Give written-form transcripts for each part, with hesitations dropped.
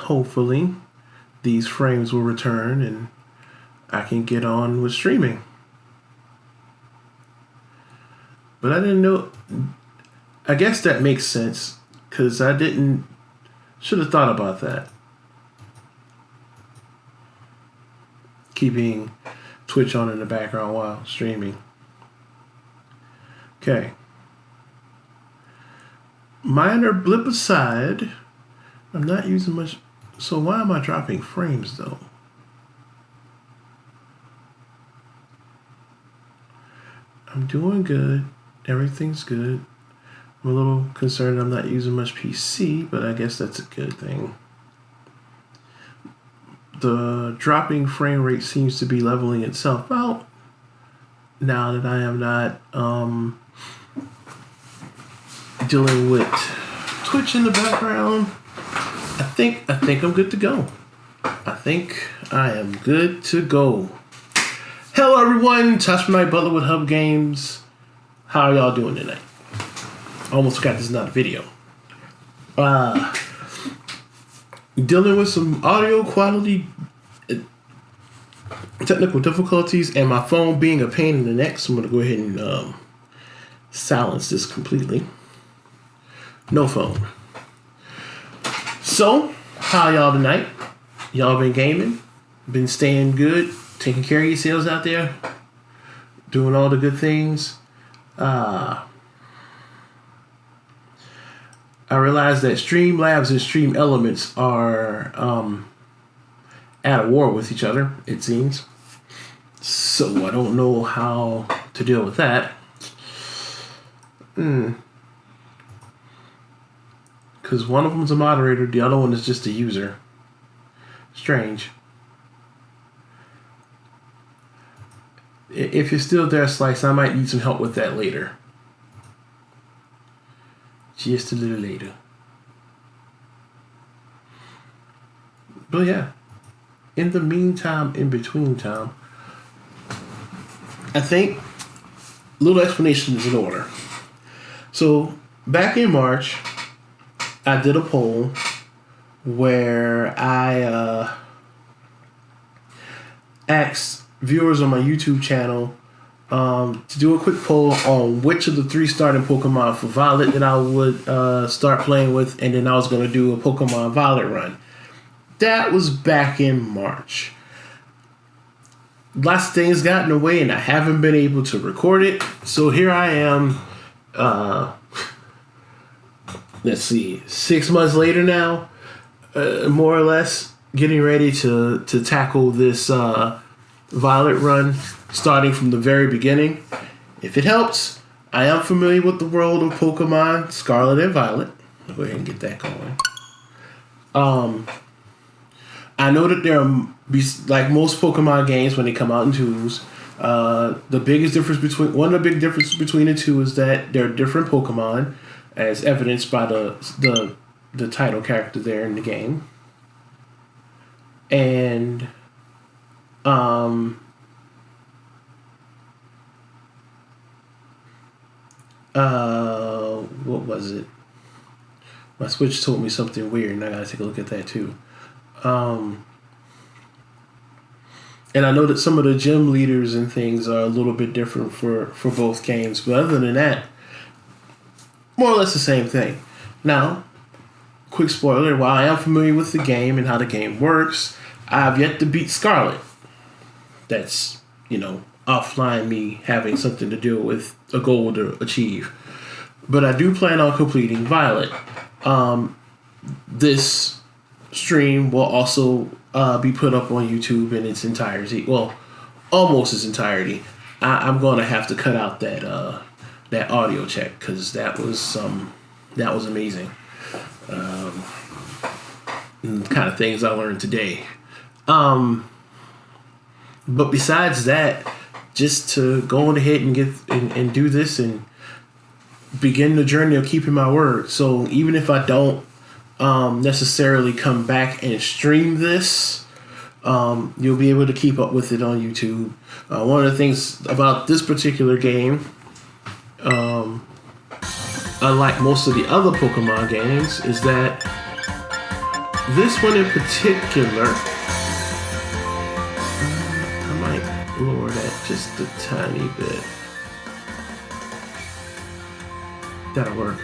hopefully these frames will return and I can get on with streaming. But I didn't know. I guess that makes sense because I should have thought about that. Keeping Twitch on in the background while streaming. Okay. Minor blip aside, I'm not using much. So why am I dropping frames though? I'm doing good. Everything's good. I'm a little concerned I'm not using much PC, but I guess that's a good thing. The dropping frame rate seems to be leveling itself out now that I am not dealing with Twitch in the background. I think I'm good to go. I think I am good to go. Hello everyone, Tach Butler with H.U.B Games. How are y'all doing tonight? Almost forgot this is not a video. Dealing with some audio quality technical difficulties and my phone being a pain in the neck, so I'm going to go ahead and silence this completely. No phone. So, how y'all tonight? Y'all been gaming? Been staying good? Taking care of yourselves out there? Doing all the good things? I realized that Streamlabs and Stream Elements are at war with each other, it seems. So I don't know how to deal with that. Because one of them's a moderator, the other one is just a user. Strange. If you're still there, Slice, I might need some help with that later. Just a little later. But yeah. In the meantime, in between time, I think a little explanation is in order. So back in March, I did a poll where I asked viewers on my YouTube channel to do a quick poll on which of the 3 starting Pokemon for Violet that I would start playing with, and then I was going to do a Pokemon Violet run. That was back in March. Lots of things got in the way and I haven't been able to record it. So here I am, let's see, 6 months later now, more or less, getting ready to tackle this Violet run, starting from the very beginning. If it helps, I am familiar with the world of Pokemon Scarlet and Violet. I'll go ahead and get that going. I know that there are, like most Pokemon games when they come out in twos, the biggest difference between, one of the big differences between the two is that they're different Pokemon, as evidenced by the title character there in the game. And what was it? My Switch told me something weird, and I gotta take a look at that too. And I know that some of the gym leaders and things are a little bit different for both games, but other than that, more or less the same thing. Now, quick spoiler, while I am familiar with the game and how the game works, I've yet to beat Scarlet. That's, offline me having something to do with a goal to achieve. But I do plan on completing Violet. This stream will also be put up on YouTube in its entirety. Well, almost its entirety. I'm going to have to cut out that audio check because that was amazing. The kind of things I learned today. But besides that, just to go on ahead and get and do this and begin the journey of keeping my word. So even if I don't necessarily come back and stream this, you'll be able to keep up with it on YouTube. One of the things about this particular game, unlike most of the other Pokemon games, is that This one in particular, I might lower that just a tiny bit. That'll work.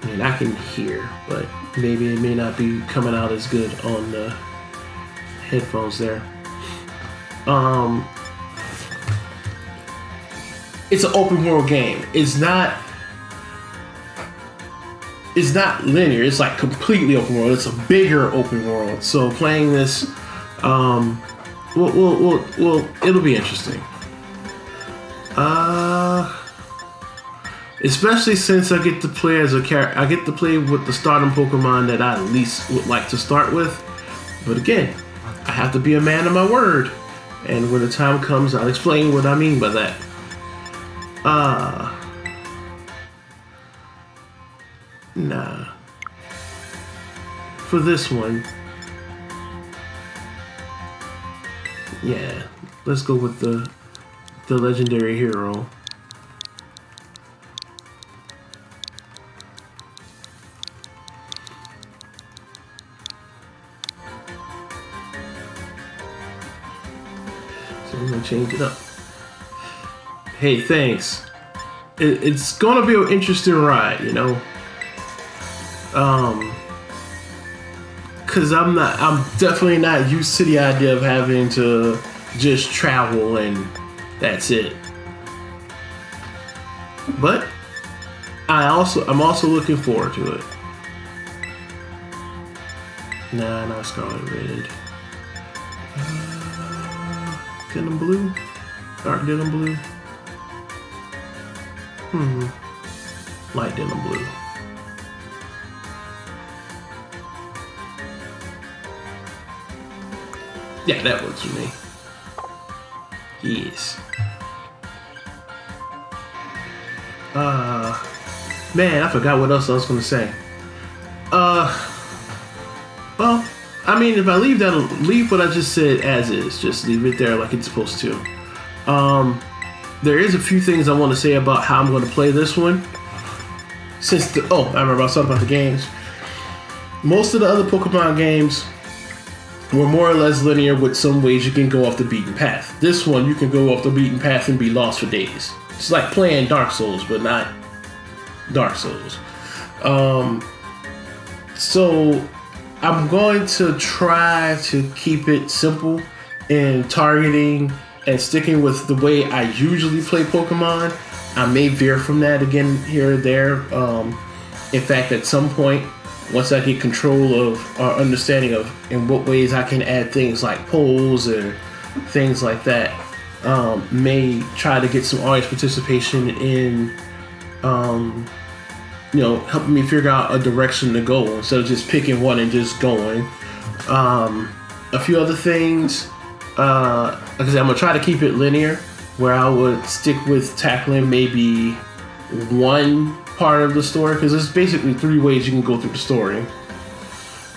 I mean, I can hear, but maybe it may not be coming out as good on the headphones there. It's an open world game. It's not linear. It's like completely open world. It's a bigger open world. So playing this, it'll be interesting. Especially since I get to play as a character. I get to play with the starting Pokemon that I at least would like to start with. But again, I have to be a man of my word. And when the time comes, I'll explain what I mean by that. Nah. For this one, yeah, let's go with the legendary hero. So I'm gonna change it up. Hey, thanks. It's gonna be an interesting ride, you know. Cause I'm definitely not used to the idea of having to just travel and that's it. But I'm also looking forward to it. Nah, not Scarlet Red. Denim Blue? Dark Denim Blue? Light Denim Blue. Yeah, that works for me. Yes. Man, I forgot what else I was gonna say. Well, I mean, if I leave what I just said as is. Just leave it there like it's supposed to. There is a few things I want to say about how I'm going to play this one. I remember I was talking about the games. Most of the other Pokemon games were more or less linear with some ways you can go off the beaten path. This one, you can go off the beaten path and be lost for days. It's like playing Dark Souls, but not Dark Souls. So I'm going to try to keep it simple in targeting and sticking with the way I usually play Pokemon. I may veer from that again here or there. In fact, at some point, once I get control of or understanding of in what ways I can add things like polls or things like that, may try to get some audience participation in, helping me figure out a direction to go instead of just picking one and just going. A few other things, like I said, I'm gonna try to keep it linear, where I would stick with tackling maybe one part of the story, because there's basically 3 ways you can go through the story.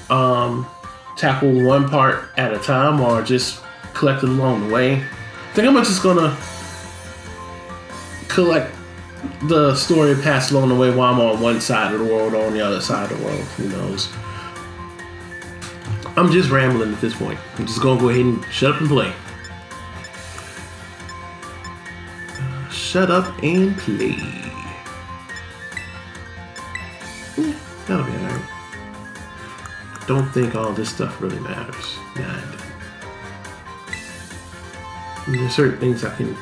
Tackle one part at a time, or just collect it along the way. I think I'm just gonna collect the story and pass along the way while I'm on one side of the world or on the other side of the world. Who knows? I'm just rambling at this point. I'm just gonna go ahead and shut up and play. Shut up and play. Yeah, that'll be alright. Don't think all this stuff really matters. Nah, there's certain things I can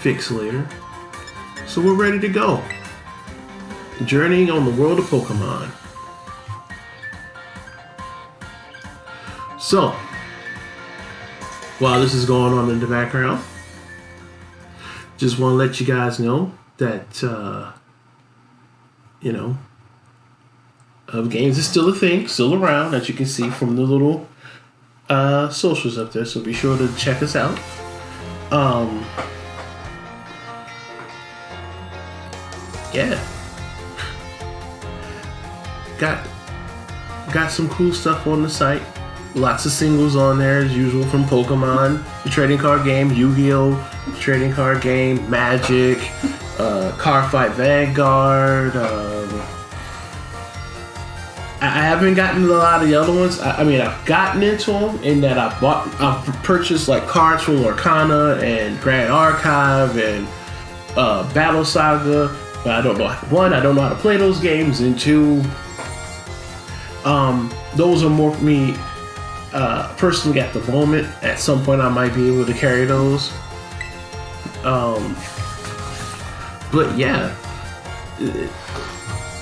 fix later. So we're ready to go. Journeying on the world of Pokemon. So, while this is going on in the background, just want to let you guys know that, games is still a thing, still around, as you can see from the little socials up there. So be sure to check us out. Yeah. Got some cool stuff on the site. Lots of singles on there as usual from Pokemon, the trading card game, Yu-Gi-Oh, the trading card game, Magic, Card Fight Vanguard, I haven't gotten a lot of the other ones. I mean, I've gotten into them in that I've purchased like cards from Lorcana and Grand Archive and Battle Saga, but I don't know. One, I don't know how to play those games, and two, those are more for me personally at the moment. At some point, I might be able to carry those. But yeah.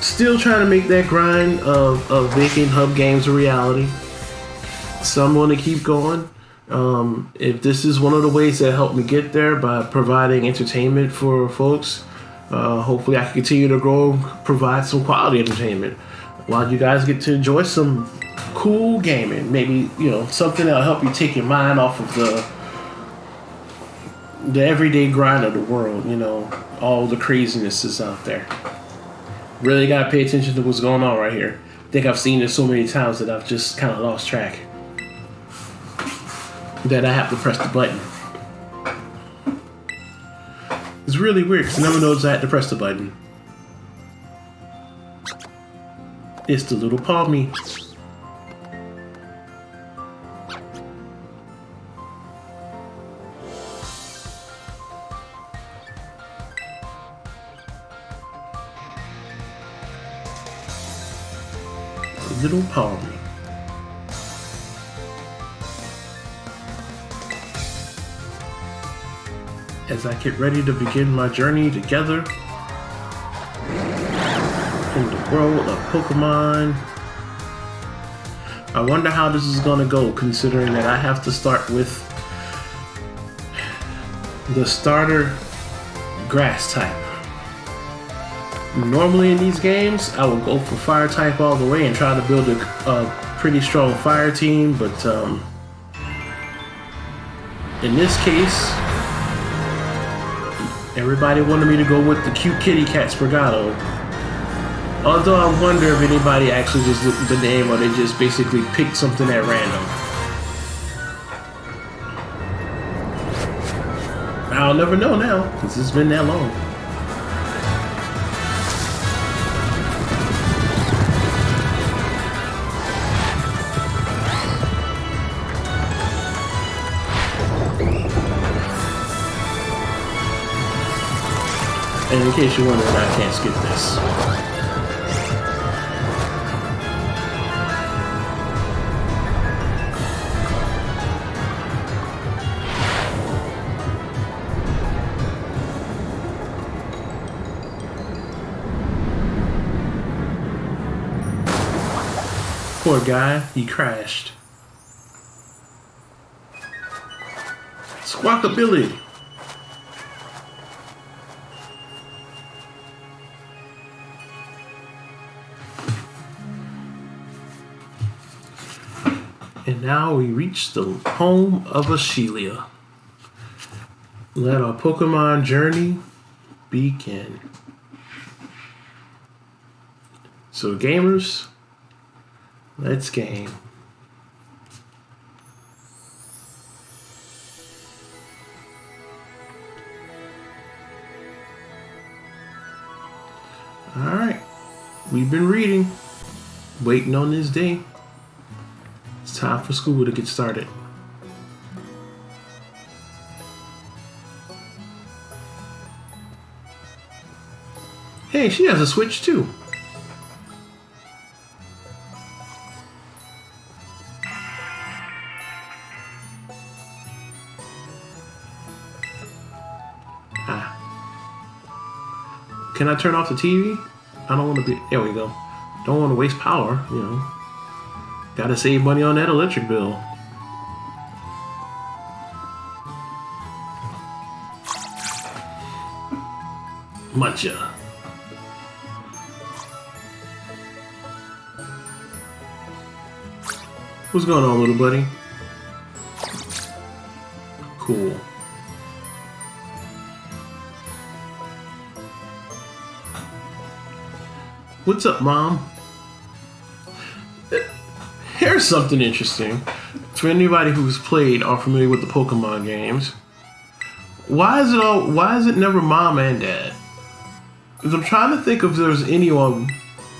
Still trying to make that grind of making hub games a reality. So I'm going to keep going. If this is one of the ways that helped me get there by providing entertainment for folks, hopefully I can continue to grow, provide some quality entertainment while you guys get to enjoy some cool gaming. Maybe, something that'll help you take your mind off of the everyday grind of the world, all the craziness is out there. Really gotta pay attention to what's going on right here. I think I've seen this so many times that I've just kind of lost track. That I have to press the button. It's really weird because I never noticed I had to press the button. It's the little palmy. Little palmy. As I get ready to begin my journey together in the world of Pokemon, I wonder how this is going to go, considering that I have to start with the starter grass type. Normally in these games, I would go for fire type all the way and try to build a pretty strong fire team, but in this case, everybody wanted me to go with the cute kitty cat Spriggy. Although I wonder if anybody actually just looked at the name or they just basically picked something at random. I'll never know now, because it's been that long. And in case you're wondering, I can't skip this. Poor guy, he crashed. Squawkabilly. And now we reach the home of Ashelia. Let our Pokemon journey begin. So gamers, let's game. Alright, we've been reading, waiting on this day. It's time for school to get started. Hey, she has a Switch too. Can I turn off the TV? I don't want to be... There we go. Don't want to waste power, Gotta save money on that electric bill. Muncha. What's going on, little buddy? Cool. What's up, Mom? Here's something interesting. For anybody who's played or familiar with the Pokemon games, why is it never Mom and Dad? Because I'm trying to think if there's anyone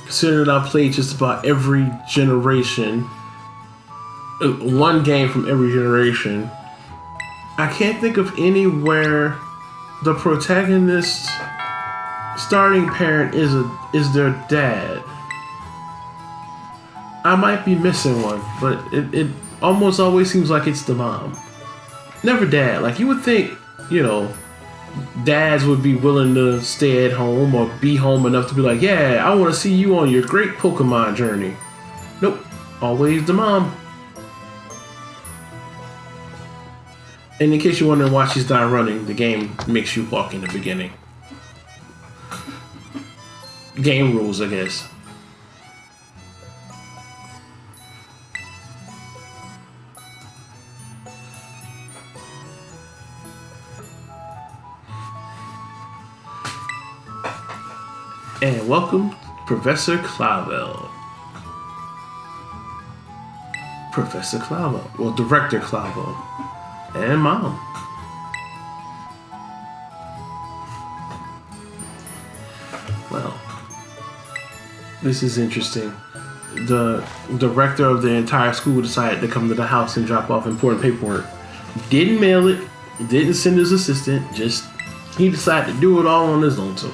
considering that I've played just about every generation, one game from every generation, I can't think of anywhere the protagonist's starting parent is their dad. I might be missing one, but it almost always seems like it's the mom. Never dad. Like, you would think, you know, dads would be willing to stay at home or be home enough to be like, yeah, I want to see you on your great Pokemon journey. Nope. Always the mom. And in case you're wondering why she's not running, the game makes you walk in the beginning. Game rules, I guess. And welcome, Professor Clavel. Professor Clavel. Well, Director Clavel. And Mom. Well, this is interesting. The director of the entire school decided to come to the house and drop off important paperwork. Didn't mail it. Didn't send his assistant. Just, he decided to do it all on his own too.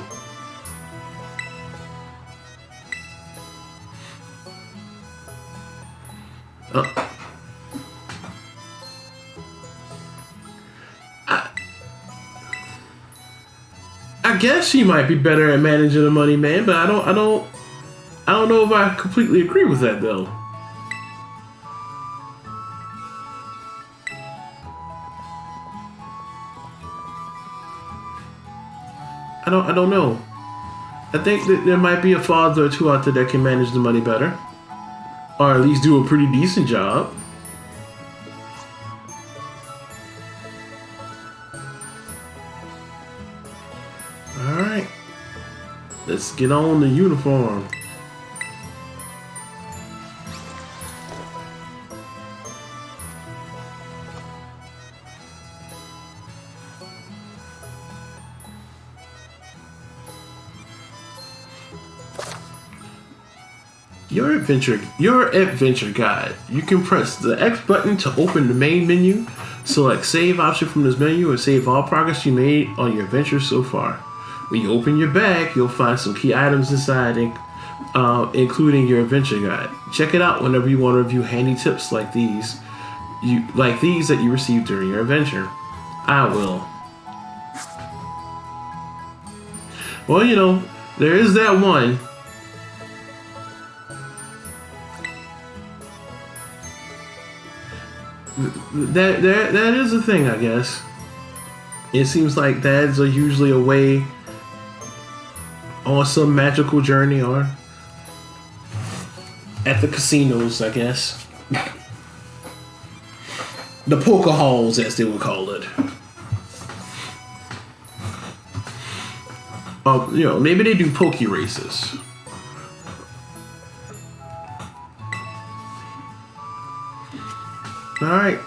I guess she might be better at managing the money, man, but I don't know if I completely agree with that though. I don't know. I think that there might be a father or two out there that can manage the money better, or at least do a pretty decent job. Alright. Let's get on the uniform. Your adventure guide. You can press the X button to open the main menu, select save option from this menu, and save all progress you made on your adventure so far. When you open your bag, you'll find some key items inside, including your adventure guide. Check it out whenever you want to review handy tips like these that you received during your adventure. I will. Well, you know, there is that one. That is a thing, I guess. It seems like dads are usually away on some magical journey or at the casinos, I guess. The poker halls, as they would call it. You know, maybe they do poke races. Alright.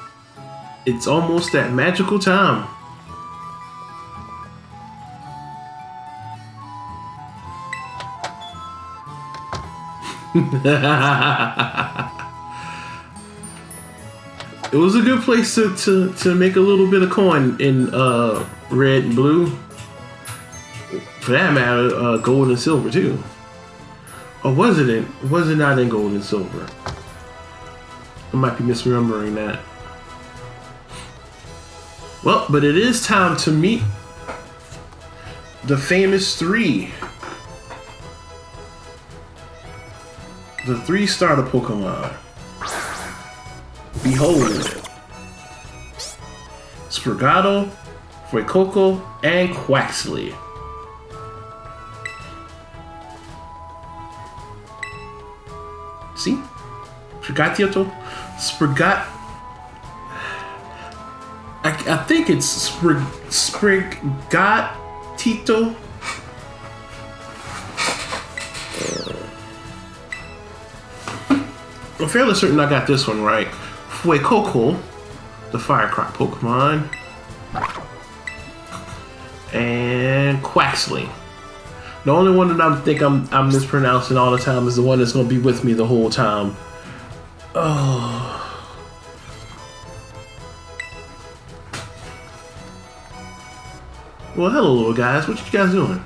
It's almost that magical time. It was a good place to make a little bit of coin in red and blue. For that matter, gold and silver too. Or was it not in gold and silver? I might be misremembering that. Well, but it is time to meet the famous three. The three starter Pokemon. Behold. Spriggy, Fuecoco, and Quaxley. See? Sprigatito? Sprigat. I think it's Sprigatito. I'm fairly certain I got this one right. Fuecoco, the fire crop Pokemon. And Quaxley, The only one that I'm mispronouncing all the time is the one that's gonna be with me the whole time. Oh. Well, hello, little guys. What you guys doing?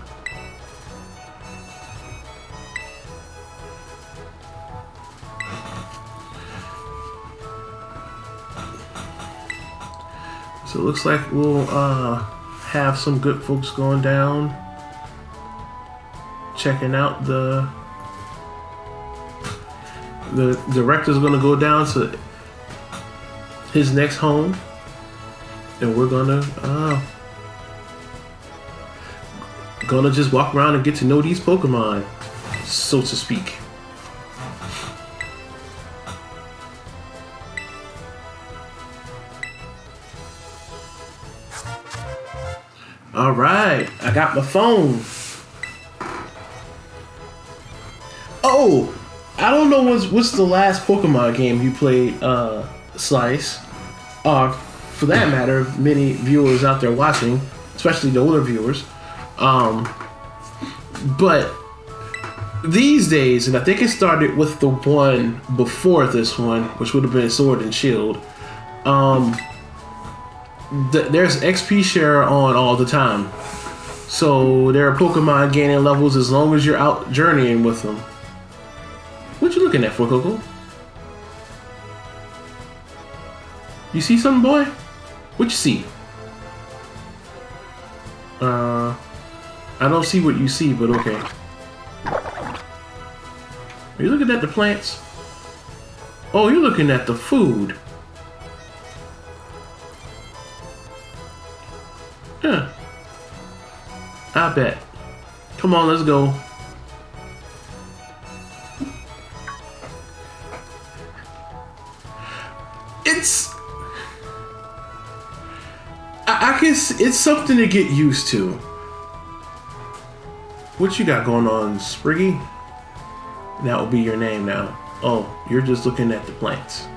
So it looks like we'll have some good folks going down, checking out the director's gonna go down to his next home, and we're gonna just walk around and get to know these Pokemon, so to speak. All right, I got my phone. Oh, I don't know what's the last Pokemon game you played, Slice. For that matter, many viewers out there watching, especially the older viewers. But these days, and I think it started with the one before this one, which would have been Sword and Shield. There's XP share on all the time, so there are Pokemon gaining levels as long as you're out journeying with them. What you looking at for, Coco? You see something, boy? What you see? I don't see what you see, but okay. Are you looking at the plants? Oh, you're looking at the food. Huh. I bet. Come on, let's go. It's something to get used to. What you got going on, Spriggy? That will be your name now. Oh, you're just looking at the plants.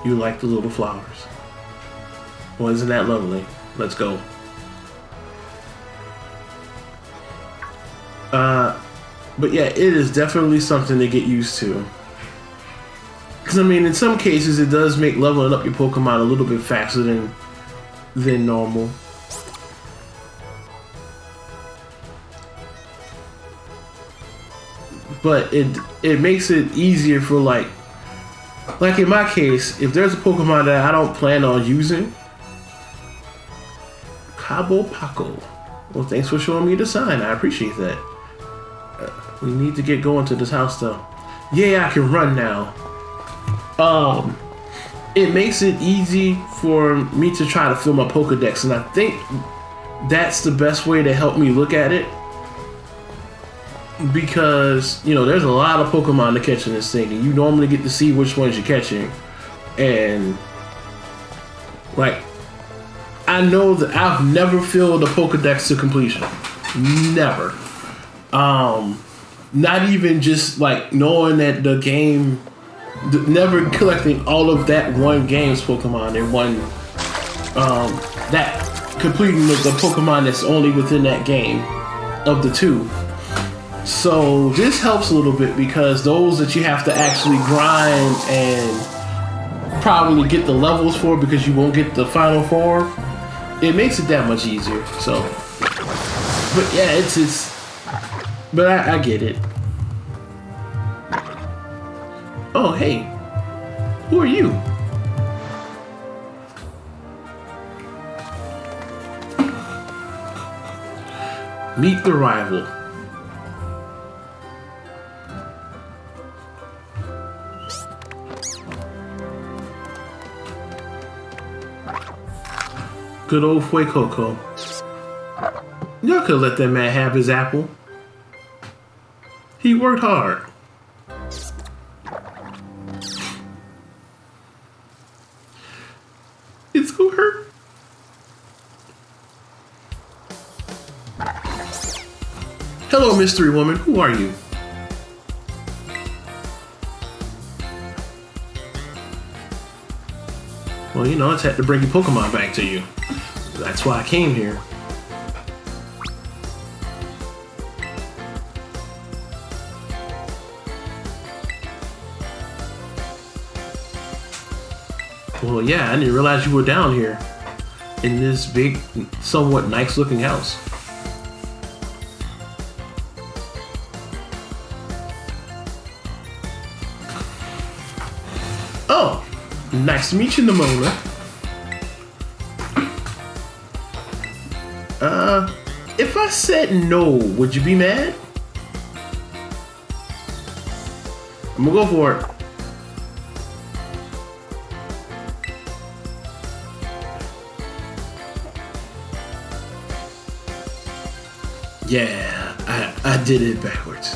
You like the little flowers. Well, isn't that lovely? Let's go. But yeah, it is definitely something to get used to. Because I mean, in some cases, it does make leveling up your Pokemon a little bit faster than normal. But it makes it easier for like in my case, if there's a Pokemon that I don't plan on using, Cabo Paco. Well, thanks for showing me the sign. I appreciate that. We need to get going to this house though. Yeah, I can run now. It makes it easy for me to try to fill my Pokedex, and I think that's the best way to help me look at it. Because, you know, there's a lot of Pokemon to catch in this thing, and you normally get to see which ones you're catching. And, like, I know that I've never filled a Pokedex to completion. Never. Not even just, like, knowing that the game... Never collecting all of that one game's Pokemon in one... completing the Pokemon that's only within that game of the two. So this helps a little bit because those that you have to actually grind and probably get the levels for because you won't get the final form, it makes it that much easier. So, but yeah, but I get it. Oh, hey, who are you? Meet the rival. Good old Fuecoco. Y'all could let that man have his apple. He worked hard. It's gonna hurt. Hello, mystery woman. Who are you? Well, you know, I just had to bring your Pokemon back to you. That's why I came here. Well, yeah, I didn't realize you were down here in this big, somewhat nice-looking house. Oh, nice to meet you, Nimona. If I said no, would you be mad? I'm gonna go for it. Yeah, I did it backwards.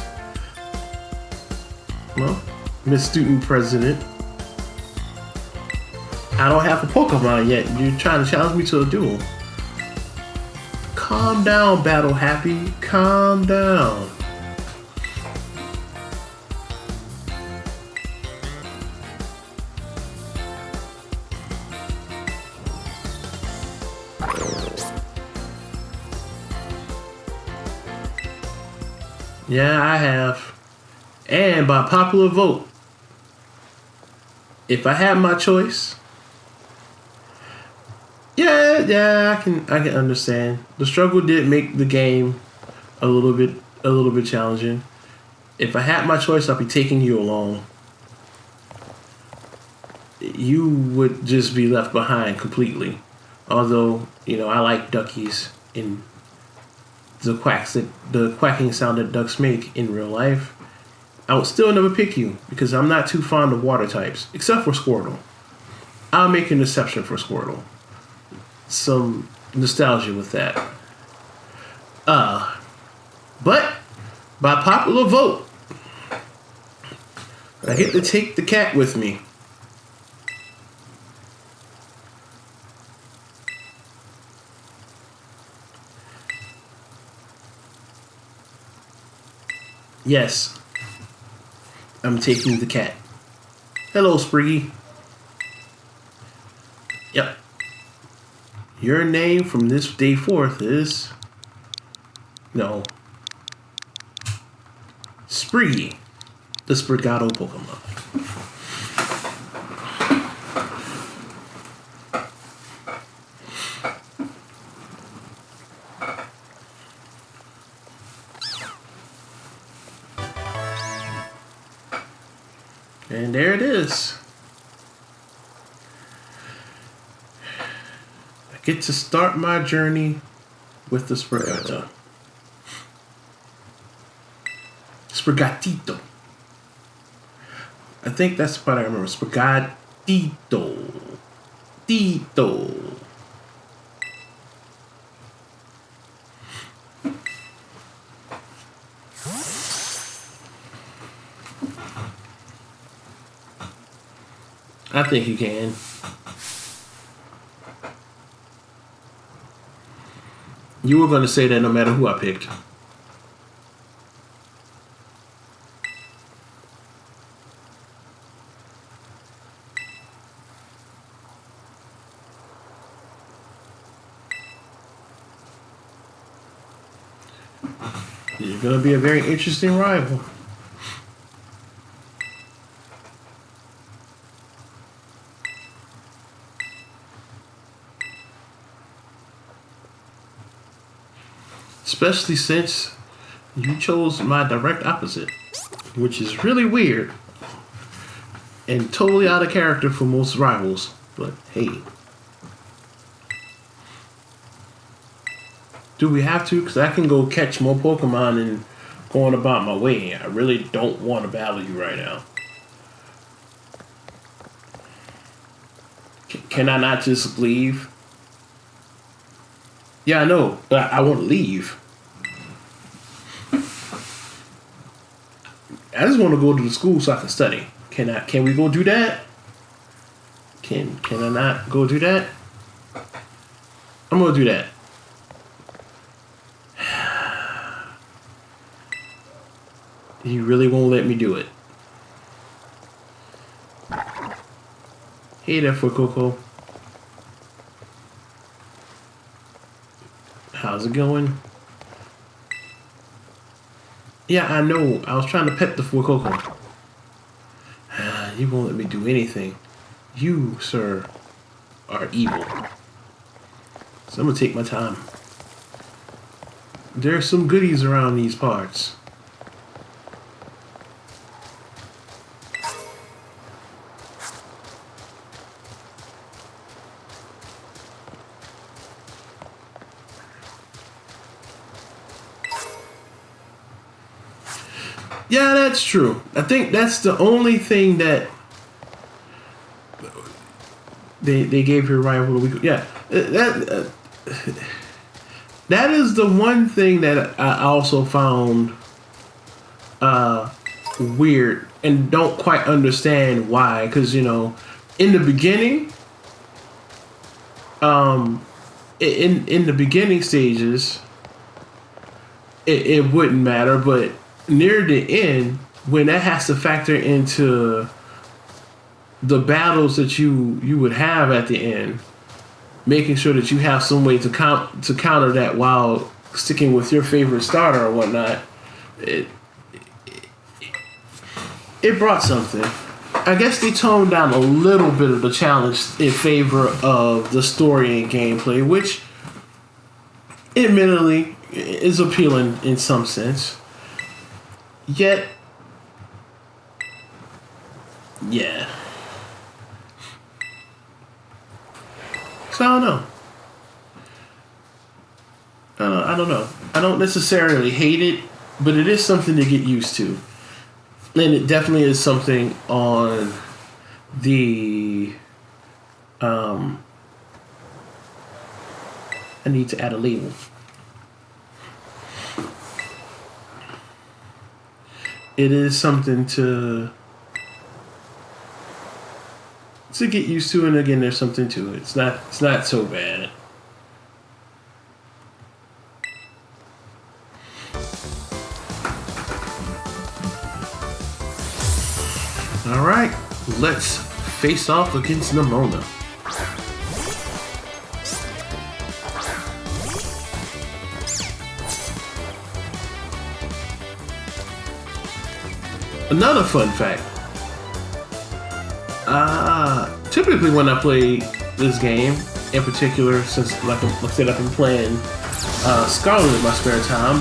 Well, Miss Student President, I don't have a Pokemon yet. You're trying to challenge me to a duel. Calm down, Battle Happy. Calm down. Yeah, I have. And by popular vote, if I had my choice, yeah, I can understand. The struggle did make the game a little bit challenging. If I had my choice, I'd be taking you along. You would just be left behind completely. Although, I like duckies in the quacking sound that ducks make in real life. I would still never pick you because I'm not too fond of water types, except for Squirtle. I'll make an exception for Squirtle. Some nostalgia with that. But by popular vote, I get to take the cat with me. Yes, I'm taking the cat. Hello, Spriggy. Yep. Your name from this day forth is... No. Spriggy, the Sprigado Pokemon. And there it is. I get to start my journey with the Sprigatito. I think that's what I remember. Sprigatito. Tito. I think you can. You were going to say that no matter who I picked. You're going to be a very interesting rival. Especially since you chose my direct opposite, which is really weird and totally out of character for most rivals. But hey. Do we have to? Because I can go catch more Pokemon and go on about my way. I really don't want to battle you right now. Can I not just leave? Yeah, I know, but I want to leave. I just want to go to the school so I can study. Can we go do that? Can I not go do that? I'm gonna do that. You really won't let me do it. Hey there, Fuecoco. How's it going? Yeah, I know. I was trying to pet the Fuecoco. You won't let me do anything. You, sir, are evil. So I'm gonna take my time. There's some goodies around these parts. Yeah, that's true. I think that's the only thing that they gave your rival a week. Yeah, that is the one thing that I also found weird and don't quite understand why. Because in the beginning, in the beginning stages, it wouldn't matter, but near the end, when that has to factor into the battles that you would have at the end, making sure that you have some way to counter that while sticking with your favorite starter or whatnot, it brought something. I guess they toned down a little bit of the challenge in favor of the story and gameplay, which admittedly is appealing in some sense. Yet, yeah. So I don't know. I don't know. I don't necessarily hate it, but it is something to get used to. And it definitely is something on the... I need to add a label. It is something to get used to, and again, there's something to it. It's not so bad. All right, let's face off against Nimona. Another fun fact. Typically when I play this game, in particular, since like I said, I've been playing Scarlet in my spare time,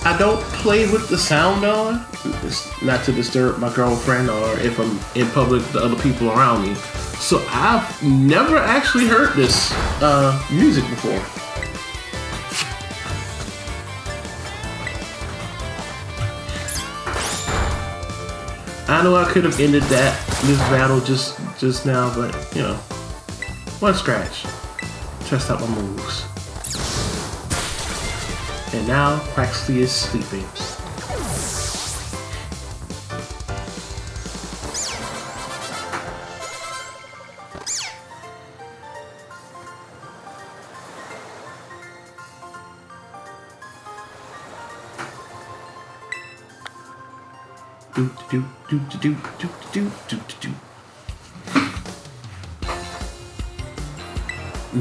I don't play with the sound on. It's not to disturb my girlfriend or if I'm in public, the other people around me. So I've never actually heard this music before. I know I could have ended this battle just now, but one scratch. Test out my moves. And now Quaxley is sleeping.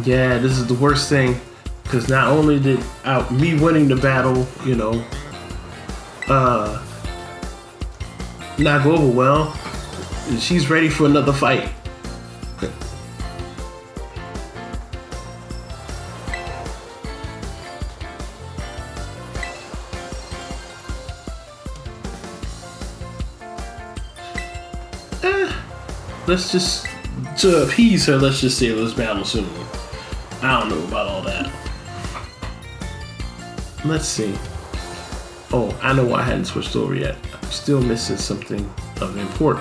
Yeah, this is the worst thing, because not only did me winning the battle, not go over well, she's ready for another fight. Let's just, to appease her, let's just say let's battle soon. I don't know about all that. Let's see. Oh, I know why I hadn't switched over yet. I'm still missing something of import.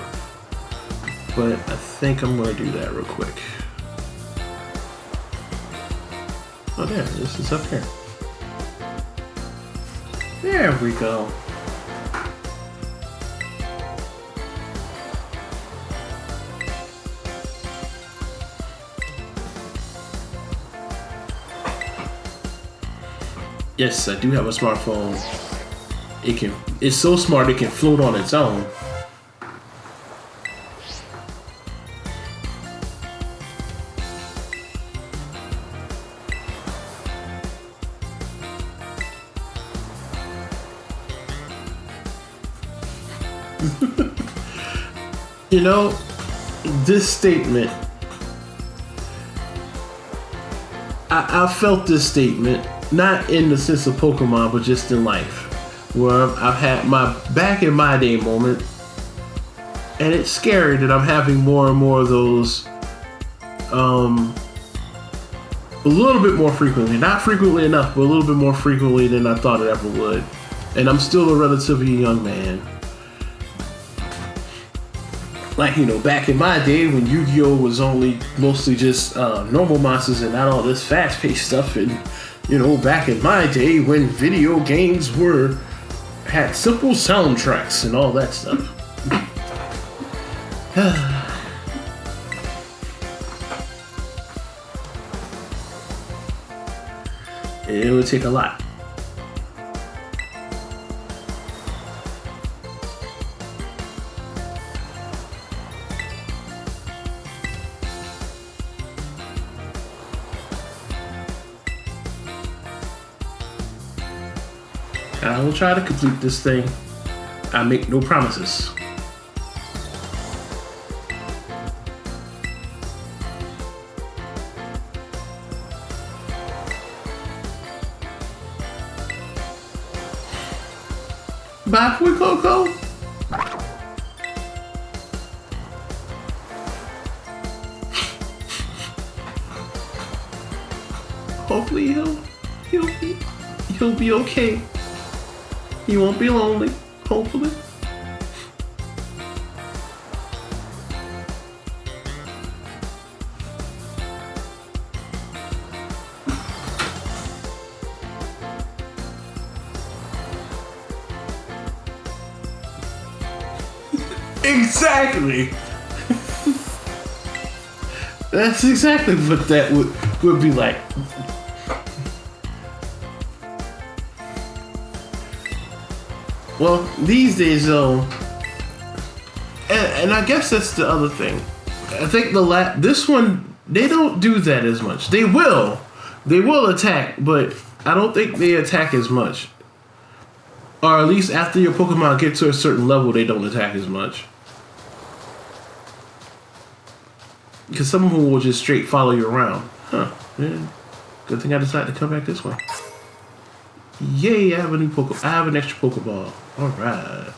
But I think I'm going to do that real quick. Oh, there. This is up here. There we go. Yes, I do have a smartphone. It's so smart it can float on its own. This statement I felt this statement, not in the sense of Pokemon, but just in life, where I've had my back in my day moment, and it's scary that I'm having more and more of those, a little bit more frequently. Not frequently enough, but a little bit more frequently than I thought it ever would. And I'm still a relatively young man. Like, you know, back in my day when Yu-Gi-Oh! Was only mostly just normal monsters and not all this fast-paced stuff. And, you know, back in my day when video games had simple soundtracks and all that stuff. It would take a lot. I will try to complete this thing. I make no promises. Bye, Coco. Hopefully he'll be okay. He won't be lonely. Hopefully. Exactly. That's exactly what that would be like. Well, these days though, and I guess that's the other thing. I think this one, they don't do that as much. They will attack, but I don't think they attack as much. Or at least after your Pokemon get to a certain level, they don't attack as much. Because some of them will just straight follow you around. Huh. Yeah. Good thing I decided to come back this way. Yay, I have an extra Pokeball. Alright.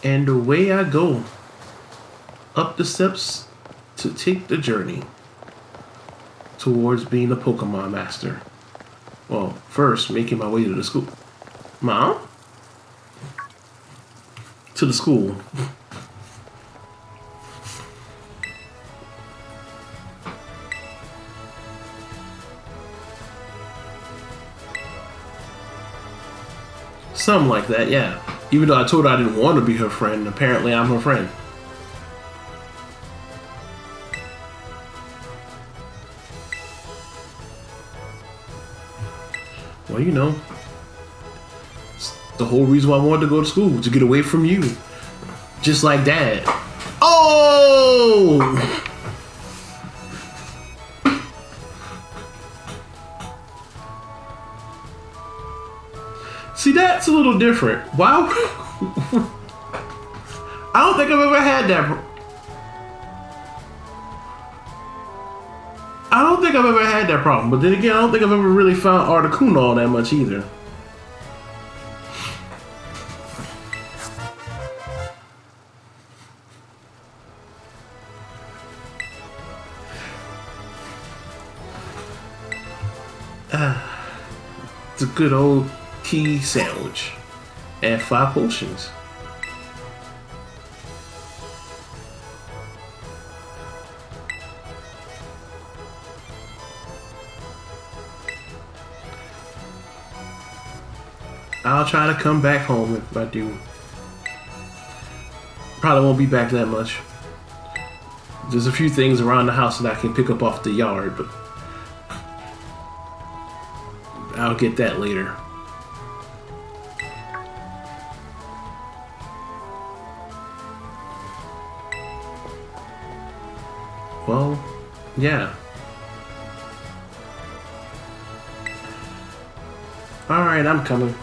And away I go. Up the steps to take the journey towards being a Pokemon master. Well, first, making my way to the school. Mom? To the school. Something like that, yeah. Even though I told her I didn't want to be her friend, apparently I'm her friend. Well, you know, it's the whole reason why I wanted to go to school, to get away from you. Just like Dad. Oh! See, that's a little different. Wow. I don't think I've ever had that. I don't think I've ever had that problem. But then again, I don't think I've ever really found Articuno all that much either. It's a good old tea sandwich and 5 potions. I'll try to come back home if I do. Probably won't be back that much. There's a few things around the house that I can pick up off the yard, but I'll get that later. Well, yeah. Alright, I'm coming.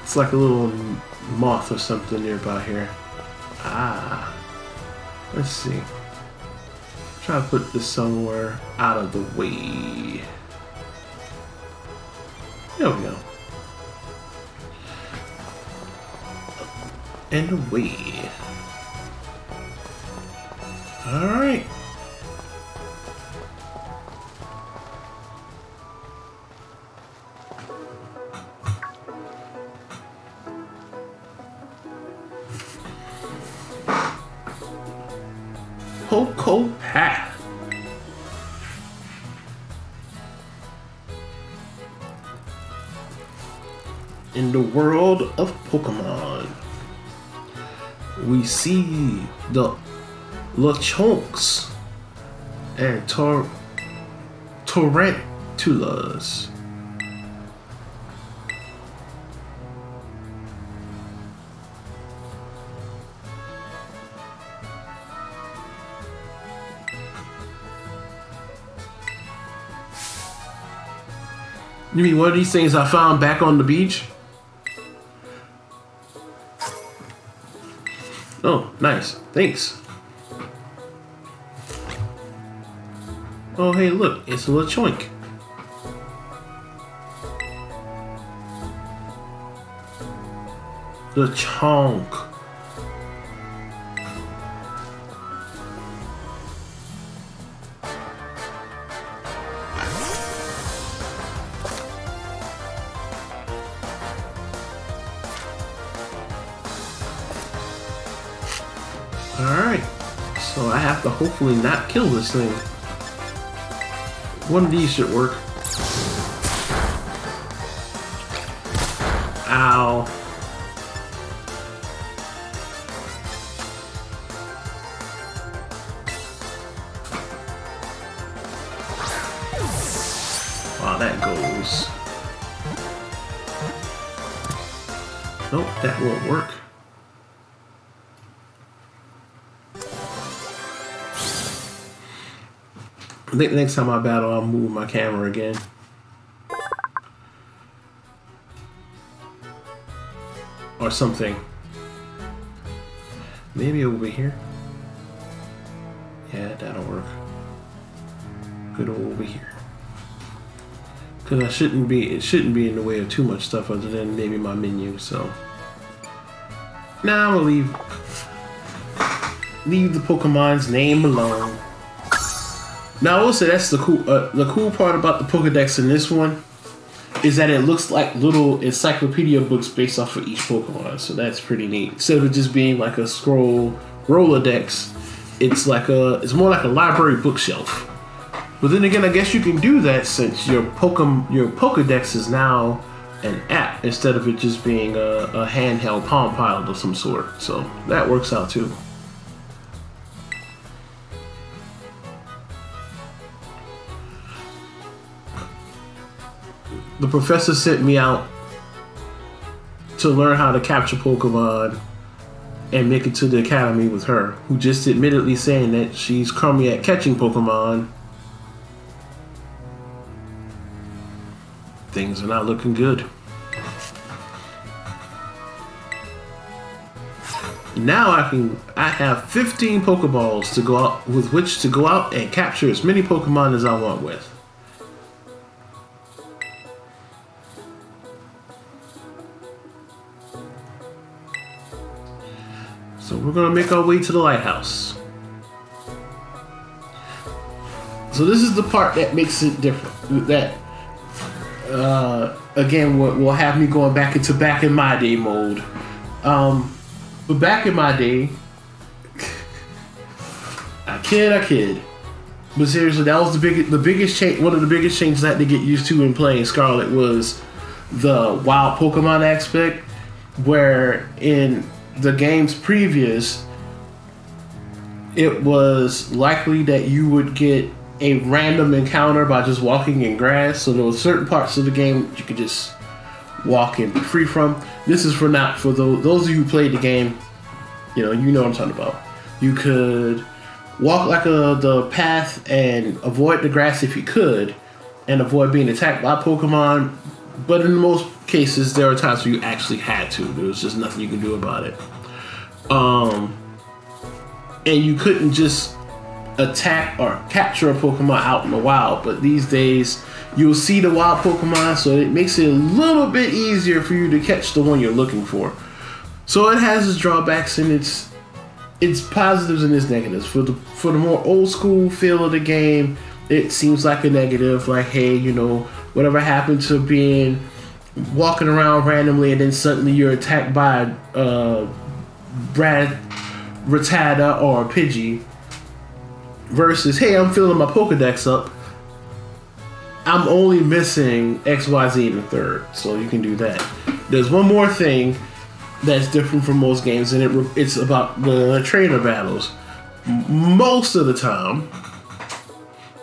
It's like a little moth or something nearby here. Ah. Let's see. Try to put this somewhere out of the way. There we go. And away. Alright. Poco Path. In the world of Pokemon, we see the Lechonks and Tarantulas. You mean one of these things I found back on the beach? Oh, nice. Thanks. Oh, hey, look. It's a Lechonk. Lechonk. Alright, so I have to hopefully not kill this thing. One of these should work. Ow. Wow, that goes. Nope, that won't work. I think next time I battle, I'll move my camera again. Or something. Maybe over here. Yeah, that'll work. Good over here. Because it shouldn't be in the way of too much stuff other than maybe my menu, so. Now I'm gonna leave the Pokemon's name alone. Now I will say that's the cool part about the Pokedex in this one is that it looks like little encyclopedia books based off of each Pokemon, so that's pretty neat. Instead of just being like a scroll Rolodex, it's more like a library bookshelf. But then again, I guess you can do that since your Pokedex is now an app instead of it just being a handheld palm pilot of some sort. So that works out too. The professor sent me out to learn how to capture Pokemon and make it to the academy with her, who just admittedly saying that she's crummy at catching Pokemon. Things are not looking good. Now I have 15 Pokeballs to go out with which to go out and capture as many Pokemon as I want with. So we're gonna make our way to the lighthouse. So this is the part that makes it different. That again will have me going back into back in my day mode. But back in my day, I kid. But seriously, that was the biggest change. One of the biggest changes I had to get used to in playing Scarlet was the wild Pokemon aspect, where in the games previous, it was likely that you would get a random encounter by just walking in grass. So there were certain parts of the game you could just walk and be free from. This is for those of you who played the game. You know what I'm talking about. You could walk like the path and avoid the grass if you could, and avoid being attacked by Pokemon. But in most cases, there are times where you actually had to. There was just nothing you can do about it. and you couldn't just attack or capture a Pokemon out in the wild. But these days, you'll see the wild Pokemon, so it makes it a little bit easier for you to catch the one you're looking for. So it has its drawbacks and its positives and its negatives. For the more old school feel of the game, it seems like a negative. Like, hey, you know, whatever happened to being walking around randomly and then suddenly you're attacked by Brad Rattata or a Pidgey, versus, hey, I'm filling my Pokedex up, I'm only missing X, Y, Z in the third. So you can do that. There's one more thing that's different from most games, and it's about the trainer battles. Most of the time,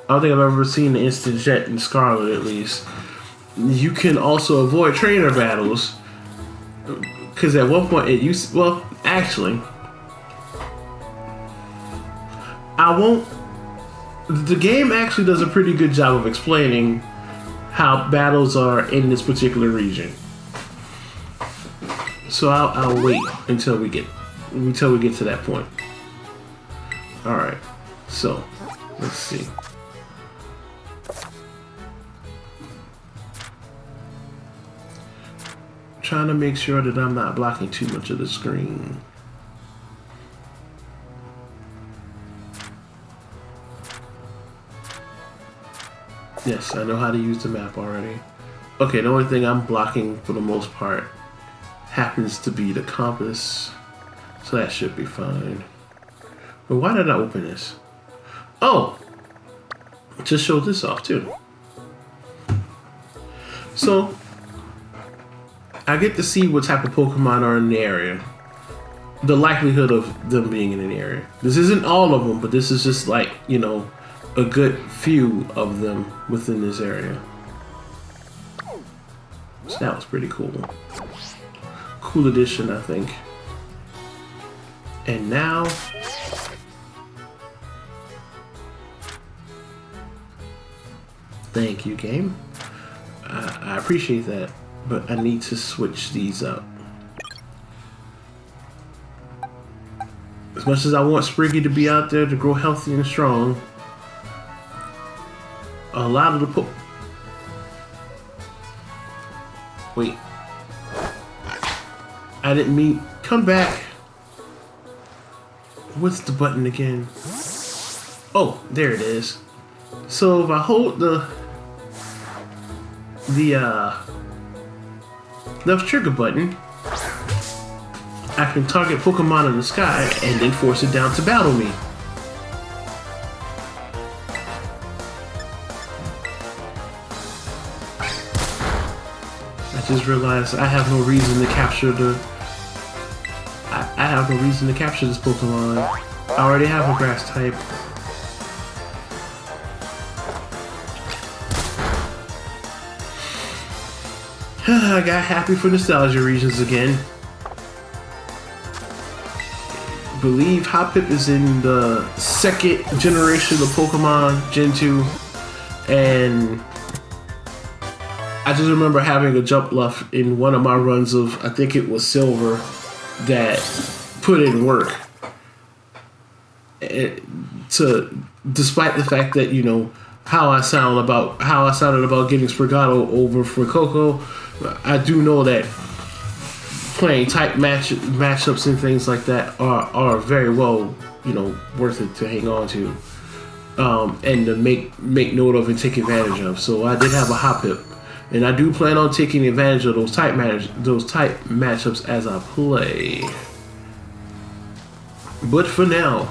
I don't think I've ever seen the instant jet in Scarlet, at least. You can also avoid trainer battles, because at one point it used. Well, actually, I won't. The game actually does a pretty good job of explaining how battles are in this particular region. So I'll wait until we get to that point. All right. So let's see. Trying to make sure that I'm not blocking too much of the screen. Yes, I know how to use the map already. Okay, the only thing I'm blocking for the most part happens to be the compass. So that should be fine. But why did I open this? Oh! Just showed this off too. So, I get to see what type of Pokemon are in the area. The likelihood of them being in an area. This isn't all of them, but this is just like, you know, a good few of them within this area. So that was pretty cool. Cool addition, I think. And now, thank you, game. I appreciate that, but I need to switch these up. As much as I want Spriggy to be out there to grow healthy and strong, a lot of the wait. I didn't mean... Come back. What's the button again? Oh, there it is. So if I hold the left trigger button, I can target Pokemon in the sky and then force it down to battle me. I just realized I have no reason to capture the... I have no reason to capture this Pokemon. I already have a grass type. I got happy for nostalgia reasons again. Believe H.U.B is in the second generation of Pokemon, Gen 2, and I just remember having a jump left in one of my runs of, I think it was Silver, that put in work. Despite the fact that, you know, how I sounded about getting Spriggato over for Coco, I do know that playing type matchups and things like that are very well, you know, worth it to hang on to, and to make note of and take advantage of. So I did have a H.U.B, and I do plan on taking advantage of those type matchups as I play. But for now,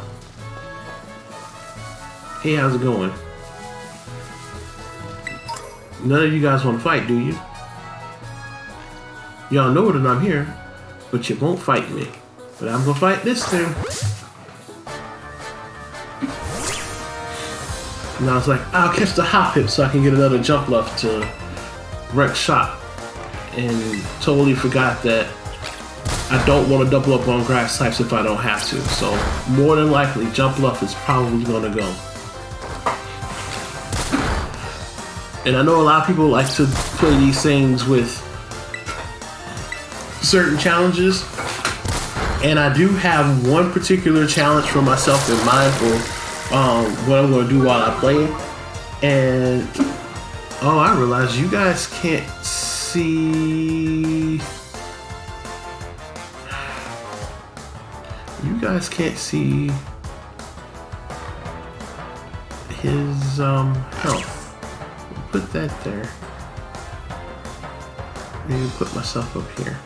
hey, how's it going? None of you guys want to fight, do you? Y'all know that I'm here, but you won't fight me. But I'm gonna fight this thing. And I was like, I'll catch the H.U.B so I can get another jump left to wreck shot. And totally forgot that I don't want to double up on grass types if I don't have to. So more than likely, jump left is probably gonna go. And I know a lot of people like to play these things with certain challenges. And I do have one particular challenge for myself in mind for what I'm going to do while I play. And oh, I realize you guys can't see. You guys can't see his health. Put that there. Maybe put myself up here.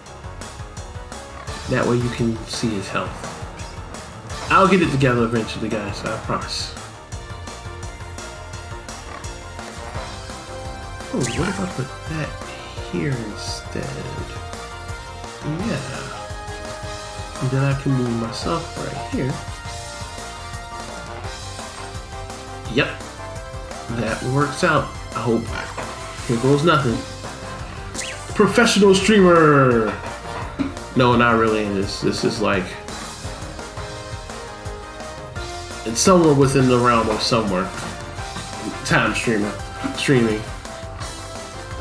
That way you can see his health. I'll get it together eventually, guys. I promise. Oh, what if I put that here instead? Yeah. And then I can move myself right here. Yep. That works out. I hope. Here goes nothing. Professional streamer! No, not really. This is like... It's somewhere within the realm of somewhere. Time streaming.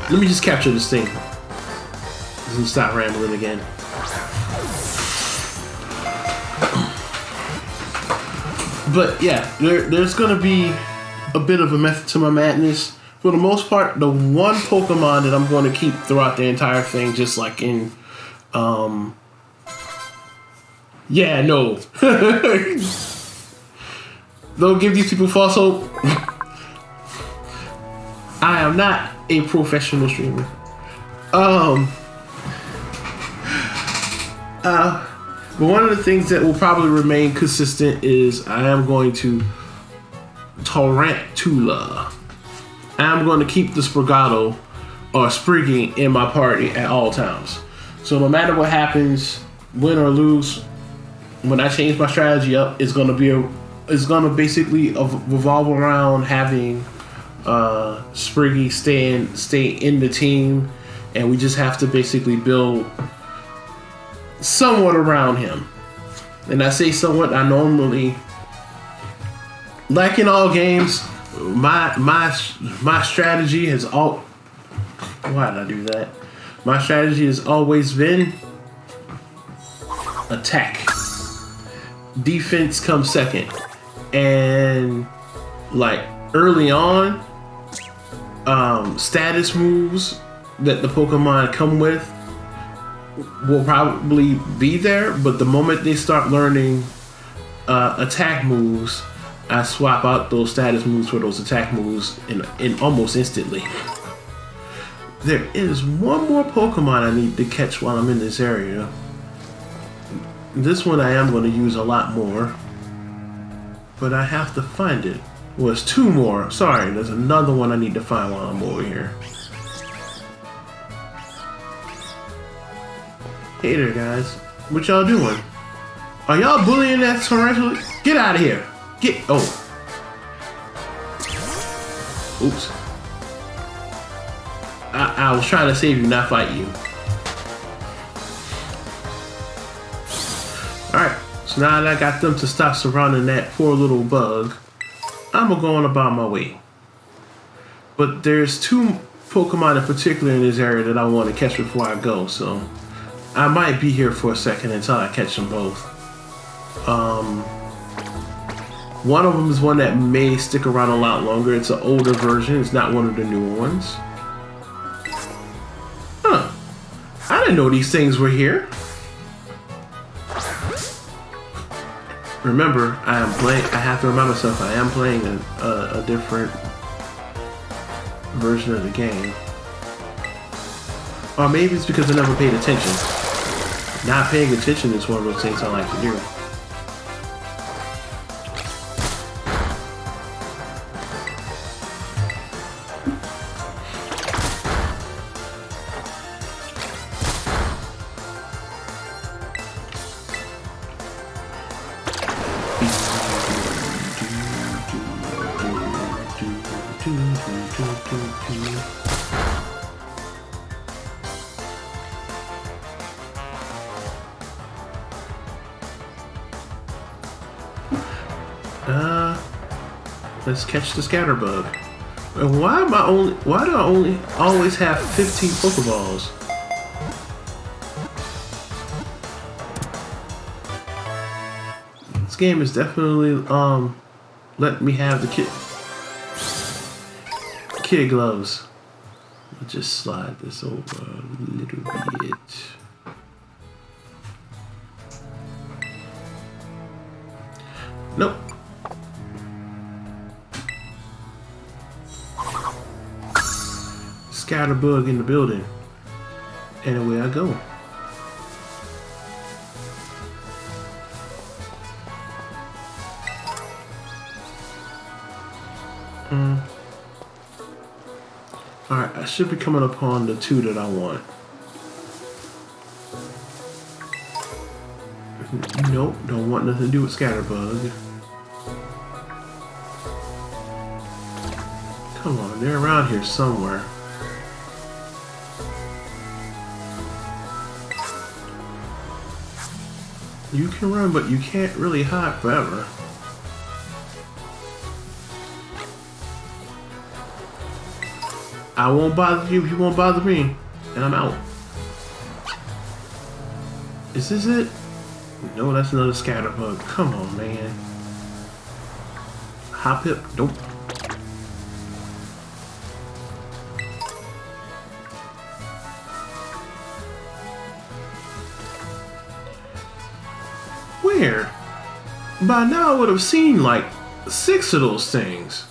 Let me just capture this thing. Let me stop rambling again. But yeah, there's gonna be a bit of a method to my madness. For the most part, the one Pokemon that I'm going to keep throughout the entire thing, just like in, yeah, no. Don't give these people false hope. I am not a professional streamer. But one of the things that will probably remain consistent is I am going to Tarantula. I'm going to keep the Sprigado or Spriggy in my party at all times. So no matter what happens, win or lose, when I change my strategy up, it's going to basically revolve around having Spriggy stay in the team, and we just have to basically build somewhat around him. And I say somewhat, I normally, like in all games, my strategy has all. Why did I do that? My strategy has always been attack. Defense comes second. And like early on, status moves that the Pokemon come with will probably be there, but the moment they start learning attack moves, I swap out those status moves for those attack moves in almost instantly. There is one more Pokemon I need to catch while I'm in this area. This one I am going to use a lot more, but I have to find it. Well, it's two more. Sorry, there's another one I need to find while I'm over here. Hey there, guys. What y'all doing? Are y'all bullying that tarantula? Get out of here. Oh. Oops. I was trying to save you, not fight you. Alright. So now that I got them to stop surrounding that poor little bug, I'm gonna go on about my way. But there's two Pokemon in particular in this area that I want to catch before I go, so I might be here for a second until I catch them both. One of them is one that may stick around a lot longer. It's an older version. It's not one of the newer ones. Huh. I didn't know these things were here. Remember, I have to remind myself I am playing a different version of the game. Or maybe it's because I never paid attention. Not paying attention is one of those things I like to do. Let's catch the scatterbug. And why do I only always have 15 Pokeballs? This game is definitely letting me have the kid gloves. I'll just slide this over a little bit. Nope. Scatterbug in the building. And away I go. Alright, I should be coming upon the 2 that I want. Nope, don't want nothing to do with Scatterbug. Come on, they're around here somewhere. You can run, but you can't really hide forever. I won't bother you if you won't bother me. And I'm out. Is this it? No, that's another Scatterbug. Come on, man. Hop-Hip? Nope. Where? By now I would have seen like 6 of those things.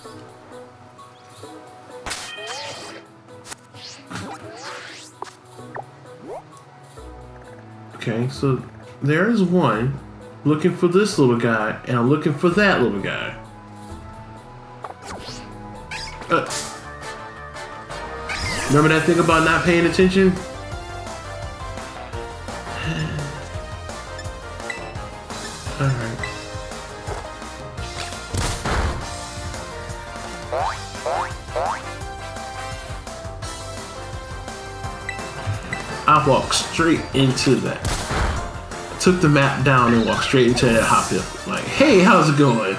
Okay, so there's one. Looking for this little guy, and I'm looking for that little guy. Remember that thing about not paying attention? Alright. I walked straight into that. Took the map down and walked straight into that Hop-Hip. Like, hey, how's it going?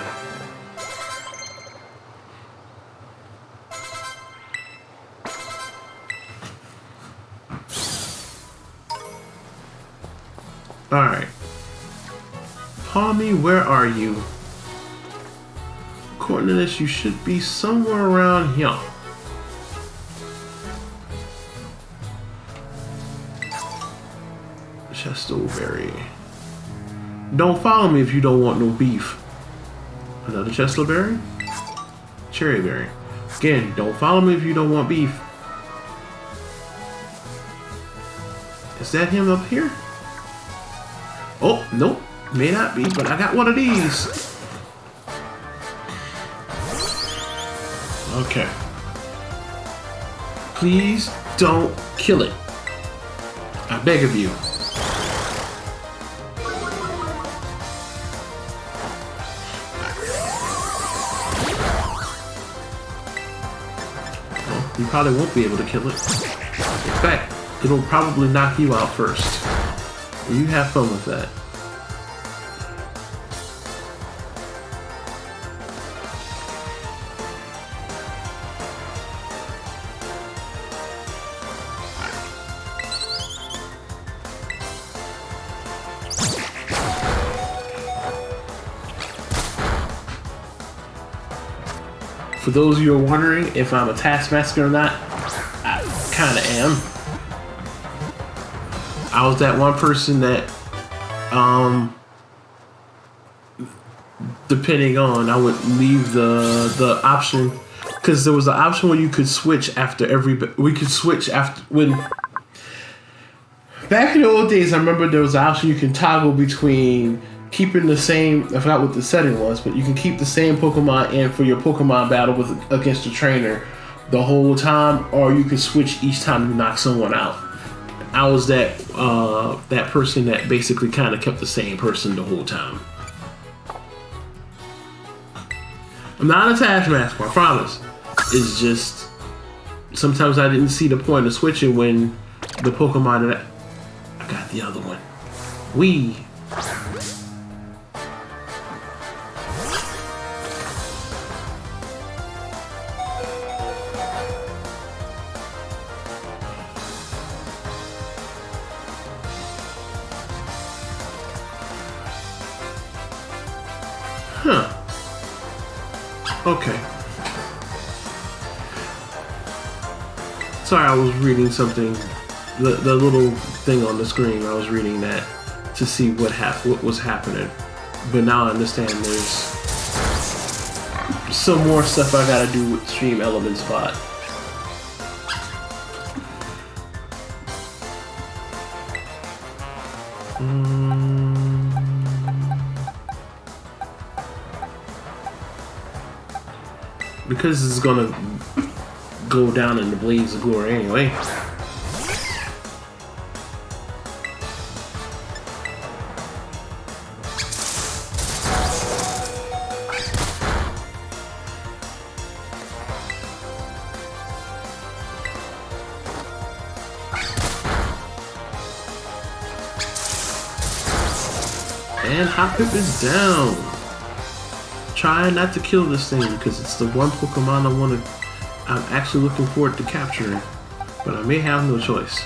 Alright. Palmy, where are you? According to this, you should be somewhere around here. Chestleberry. Don't follow me if you don't want no beef. Another Chestleberry? Cherryberry. Again, don't follow me if you don't want beef. Is that him up here? Oh, nope. May not be, but I got one of these. Okay. Please don't kill it. I beg of you. Well, you probably won't be able to kill it. In fact, it'll probably knock you out first. You have fun with that. For those of you who are wondering if I'm a Taskmaster or not, I kind of am. I was that one person that, depending on, I would leave the option, because there was an option where you could switch after when. Back in the old days, I remember there was an option you can toggle between keeping the same, I forgot what the setting was, but you can keep the same Pokemon in for your Pokemon battle against the trainer the whole time, or you can switch each time you knock someone out. I was that person that basically kind of kept the same person the whole time. I'm not a Taskmaster, I promise. It's just sometimes I didn't see the point of switching when the Pokemon that I got the other one. Wee. Huh. Okay. Sorry, I was reading something. The little thing on the screen. I was reading that to see what was happening. But now I understand there's some more stuff I gotta do with Stream Elements bot. Because it's gonna go down in the blaze of glory anyway. And H.U.B is down. Try not to kill this thing because it's the one Pokemon I'm actually looking forward to capturing, but I may have no choice.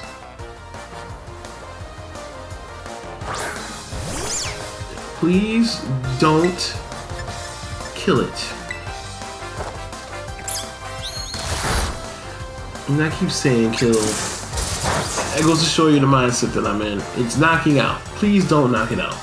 Please don't kill it. And I keep saying kill. It goes to show you the mindset that I'm in. It's knocking out. Please don't knock it out.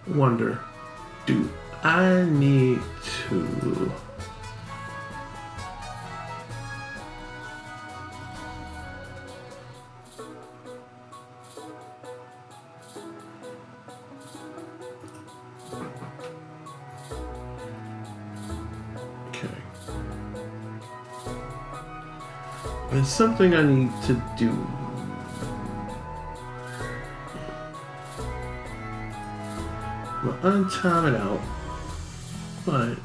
Wonder, do I need to there's something I need to do. I'll untime it out, but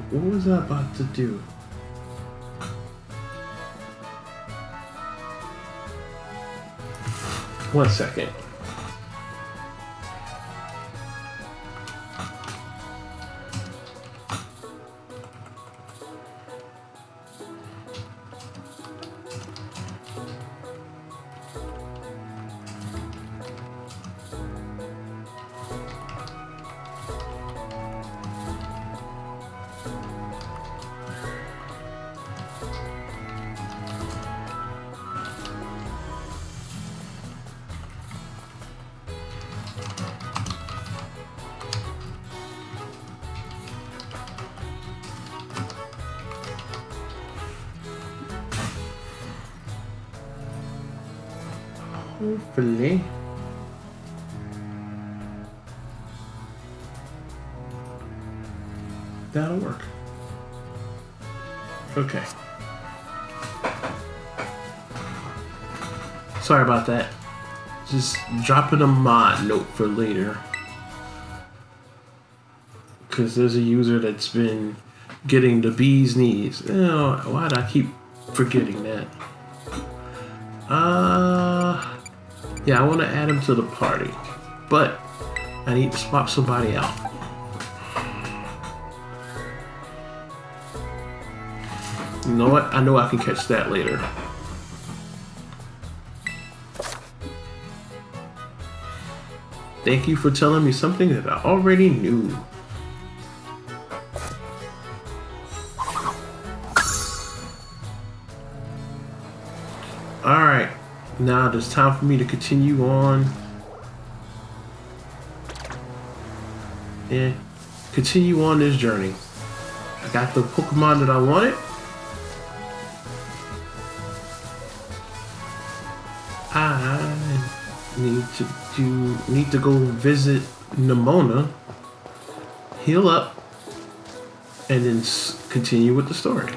what was I about to do? One second. Hopefully. That'll work. Okay. Sorry about that. Just dropping a mod note for later. Because there's a user that's been getting the bee's knees. Why do I keep forgetting that? Yeah, I want to add him to the party, but I need to swap somebody out. You know what? I know I can catch that later. Thank you for telling me something that I already knew. Alright, now it's time for me to continue on. And continue on this journey. I got the Pokemon that I wanted. I need to go visit Nemona, heal up, and then continue with the story.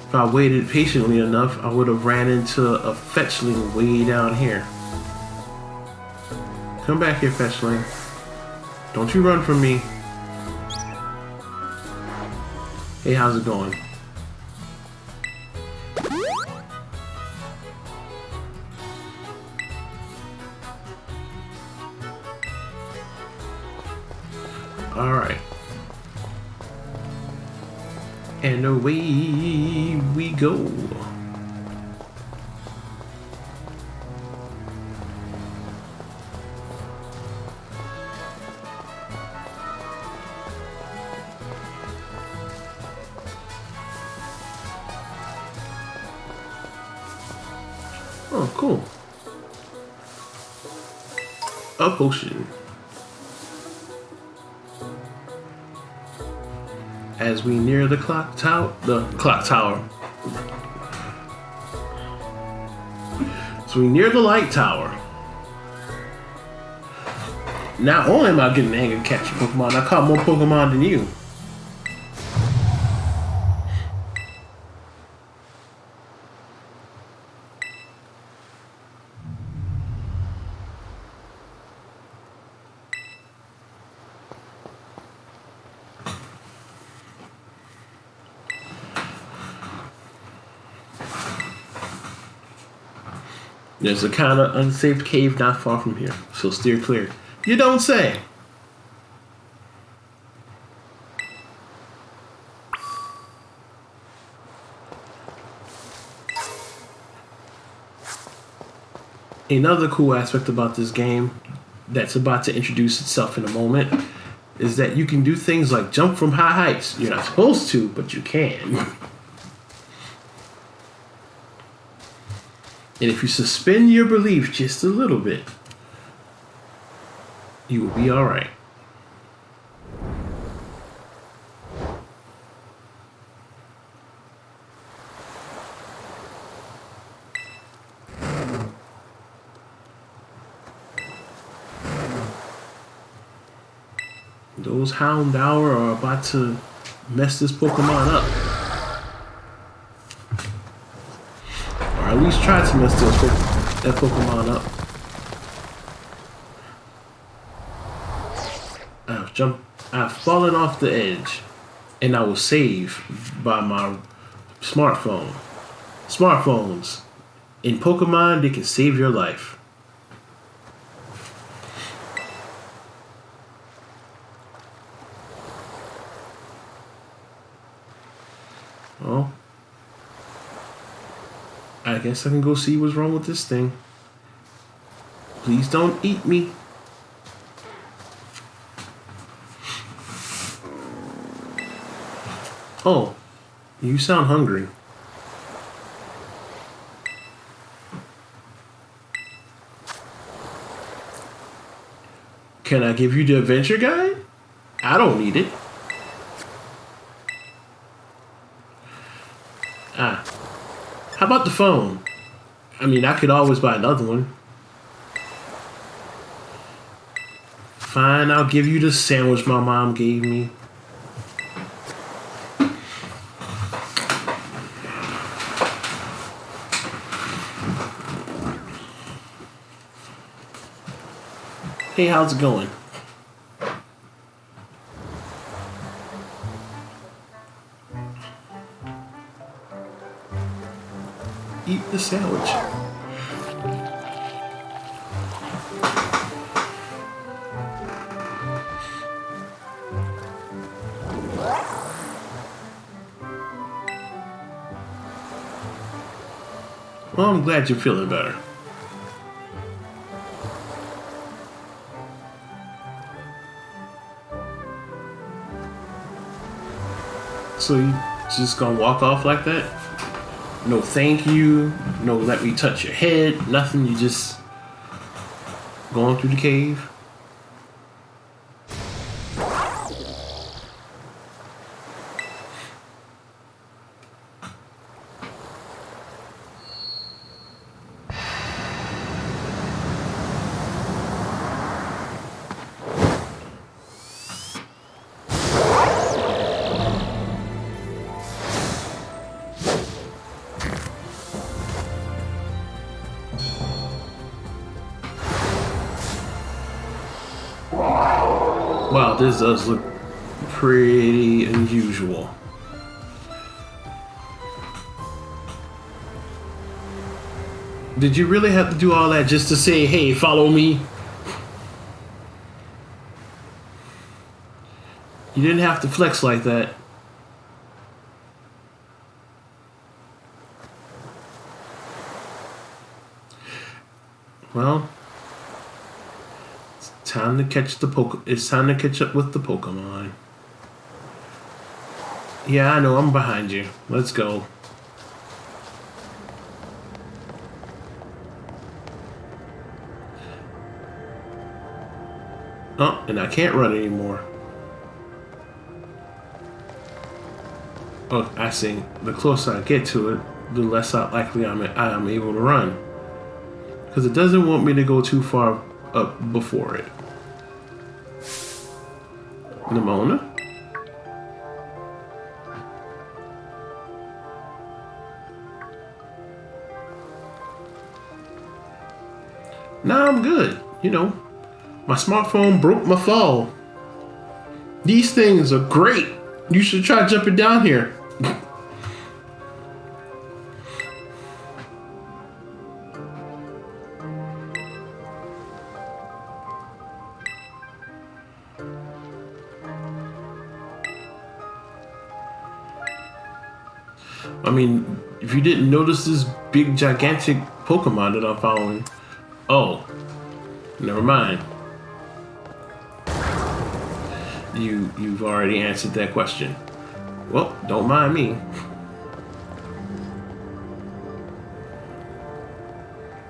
If I waited patiently enough, I would have ran into a fetchling way down here. Come back here, fetchling. Don't you run from me. Hey, how's it going? Alright. And away we go. Oh, cool. A potion. As we near the clock tower, So we near the light tower. Not only am I getting angry catching Pokemon, I caught more Pokemon than you. There's a kind of unsafe cave not far from here, so steer clear. You don't say. Another cool aspect about this game that's about to introduce itself in a moment is that you can do things like jump from high heights. You're not supposed to, but you can. And if you suspend your belief just a little bit, you will be alright. Those Houndour are about to mess this Pokemon up. Or at least try to mess that Pokemon up. I've fallen off the edge, and I was saved by my smartphone. Smartphones in Pokemon, they can save your life. Oh, I guess I can go see what's wrong with this thing. Please don't eat me. Oh, you sound hungry. Can I give you the adventure guide? I don't need it. How about the phone? I mean, I could always buy another one. Fine, I'll give you the sandwich my mom gave me. Hey, how's it going? Eat the sandwich. Well, I'm glad you're feeling better. So you just gonna walk off like that? No thank you, no let me touch your head, nothing, you just going through the cave? Wow, this does look pretty unusual. Did you really have to do all that just to say, hey, follow me? You didn't have to flex like that. Well, it's time to catch the It's time to catch up with the Pokemon. Yeah, I know. I'm behind you. Let's go. Oh, and I can't run anymore. Oh, I see. The closer I get to it, the less likely I am able to run. Because it doesn't want me to go too far up before it. Nimona? Nah, I'm good. You know, my smartphone broke my fall. These things are great. You should try jumping down here. I mean, if you didn't notice this big gigantic Pokemon that I'm following. Oh, never mind. You've already answered that question. Well, don't mind me.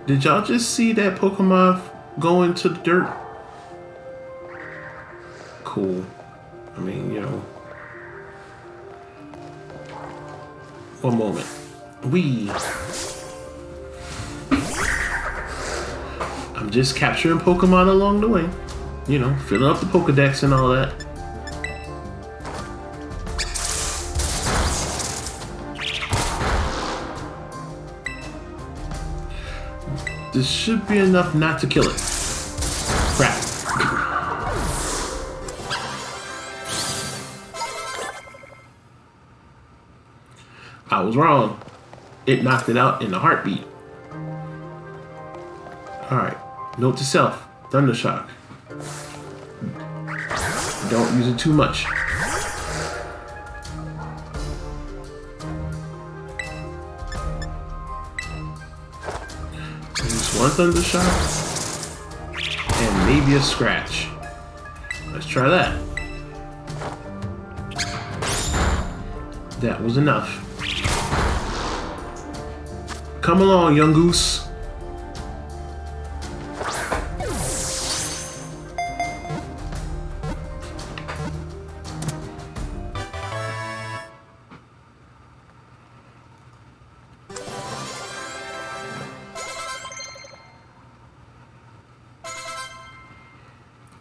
Did y'all just see that Pokemon go into the dirt? Cool. I mean, you know. One moment. I'm just capturing Pokemon along the way. You know, filling up the Pokedex and all that. This should be enough not to kill it. Crap. I was wrong. It knocked it out in a heartbeat. Alright. Note to self. Thundershock. Don't use it too much. Use one Thundershock. And maybe a Scratch. Let's try that. That was enough. Come along, young goose.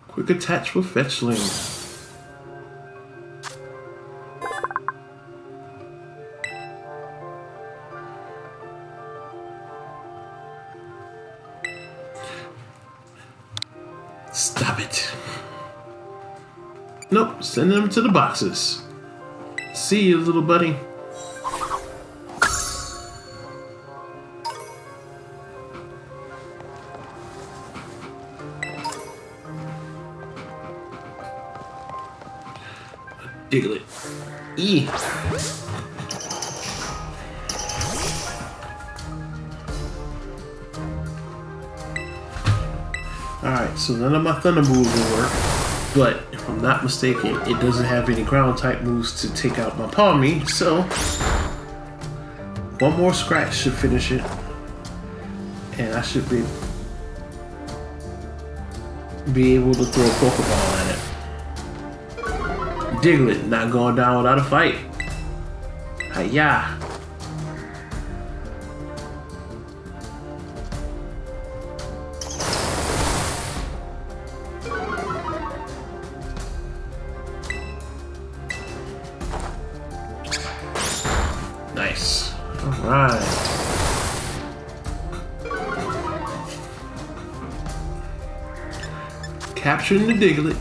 Quick attach for Fetchling. Stop it. Nope, send them to the boxes. See you, little buddy. Diglett. E. Alright, so none of my Thunder moves will work, but if I'm not mistaken, it doesn't have any ground type moves to take out my Palmy, so one more Scratch should finish it, and I should be able to throw a Pokeball at it. Diglett not going down without a fight. Hiya! Nice. Alright. Capturing the Diglett.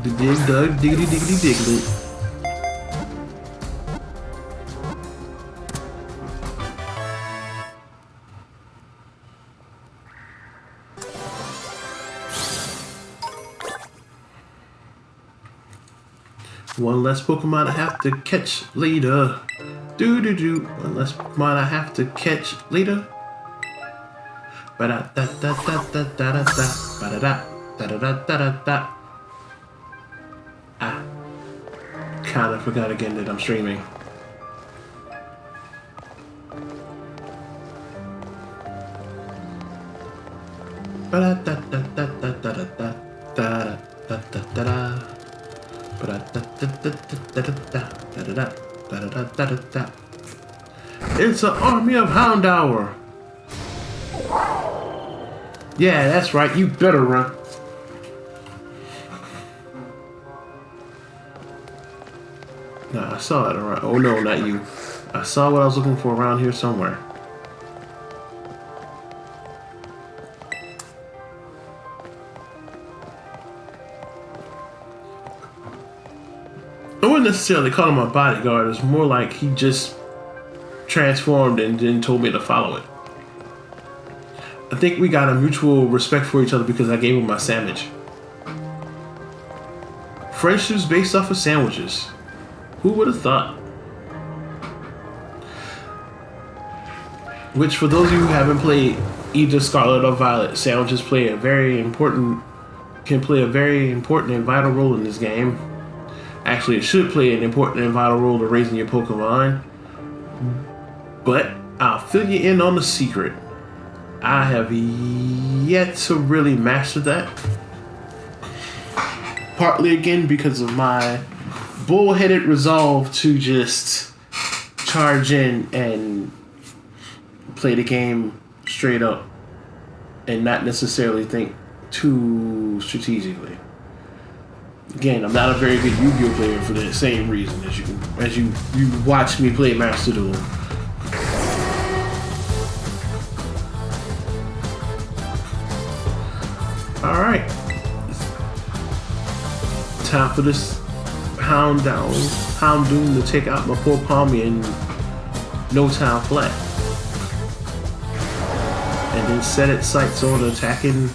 The dig dug diggity diggity diglet. One less Pokemon I have to catch later. One less Pokemon I have to catch later. Ba da da da da da da da ba da da da da da da. Ah, kinda forgot again that I'm streaming. Ba da da da da da da da da da da da da. It's an army of Houndour. Yeah, that's right. You better run. Nah, I saw it around. Oh no, not you. I saw what I was looking for around here somewhere. I wouldn't necessarily call him my bodyguard. It's more like he just transformed and then told me to follow it. I think we got a mutual respect for each other because I gave him my sandwich. Friendships based off of sandwiches. Who would have thought? Which, for those of you who haven't played either Scarlet or Violet, sandwiches can play a very important and vital role in this game. Actually, it should play an important and vital role in raising your Pokemon. But I'll fill you in on the secret. I have yet to really master that. Partly again because of my bullheaded resolve to just charge in and play the game straight up and not necessarily think too strategically. Again, I'm not a very good Yu-Gi-Oh player for the same reason as you watch me play Master Duel. Alright. Time for this Houndoom to take out my poor Palmy in no time flat. And then set its sights on attacking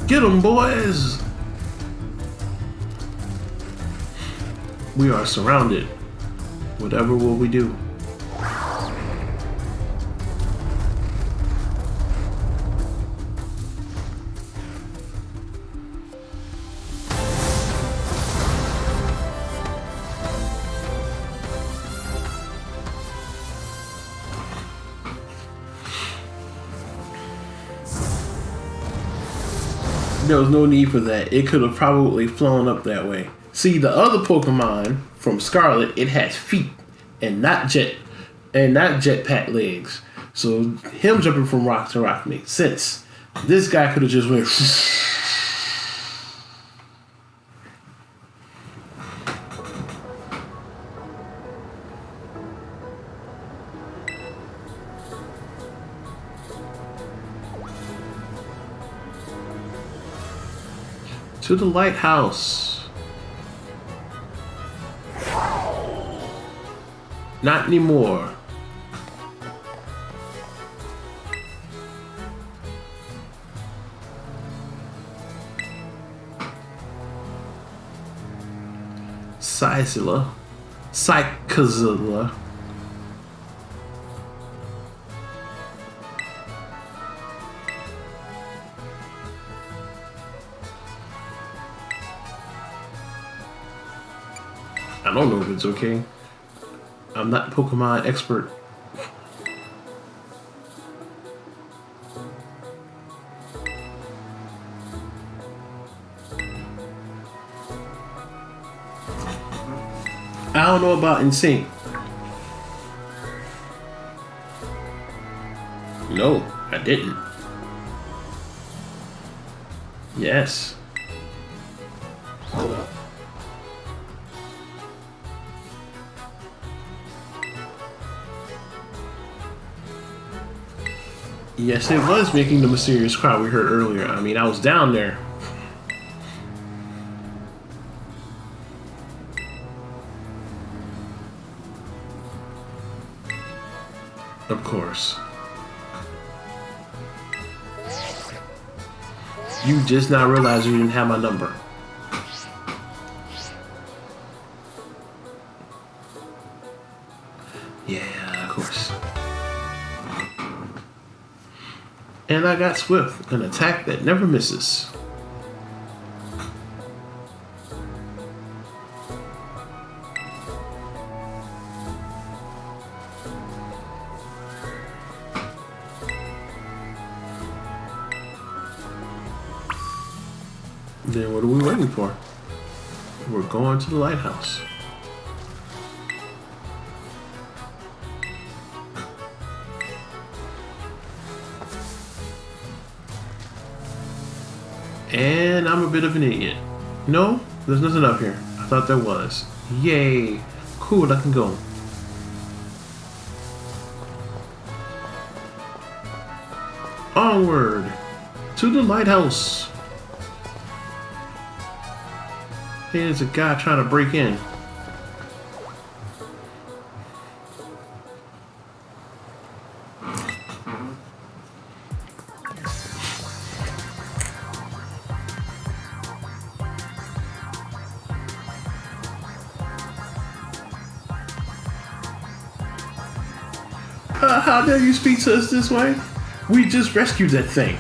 Get 'em, boys! We are surrounded. Whatever will we do? There was no need for that. It could have probably flown up that way. See, the other Pokemon from Scarlet, it has feet and not jetpack legs. So him jumping from rock to rock makes sense. This guy could have just went to the lighthouse. Not anymore. Psychozilla. I don't know if it's okay. I'm not a Pokemon expert. I don't know about NSYNC. No, I didn't. Yes. Yes, it was making the mysterious cry we heard earlier. I mean, I was down there. Of course. You just not realize you didn't have my number. Yeah, of course. And I got Swift, an attack that never misses. Then what are we waiting for? We're going to the lighthouse. And I'm a bit of an idiot. No, there's nothing up here. I thought there was. Yay. Cool, I can go. Onward to the lighthouse. Hey, there's a guy trying to break in. How dare you speak to us this way? We just rescued that thing.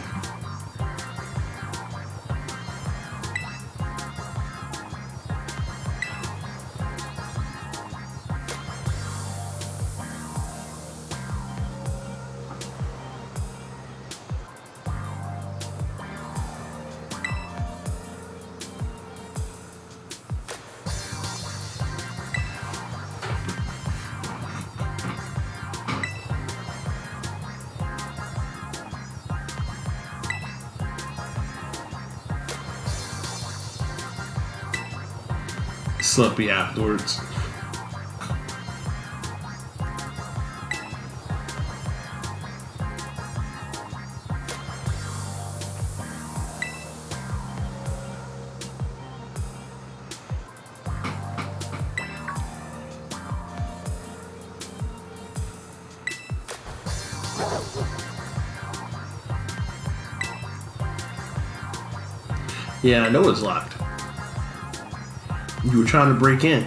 Slumpy afterwards. Yeah, I know it's locked. You were trying to break in.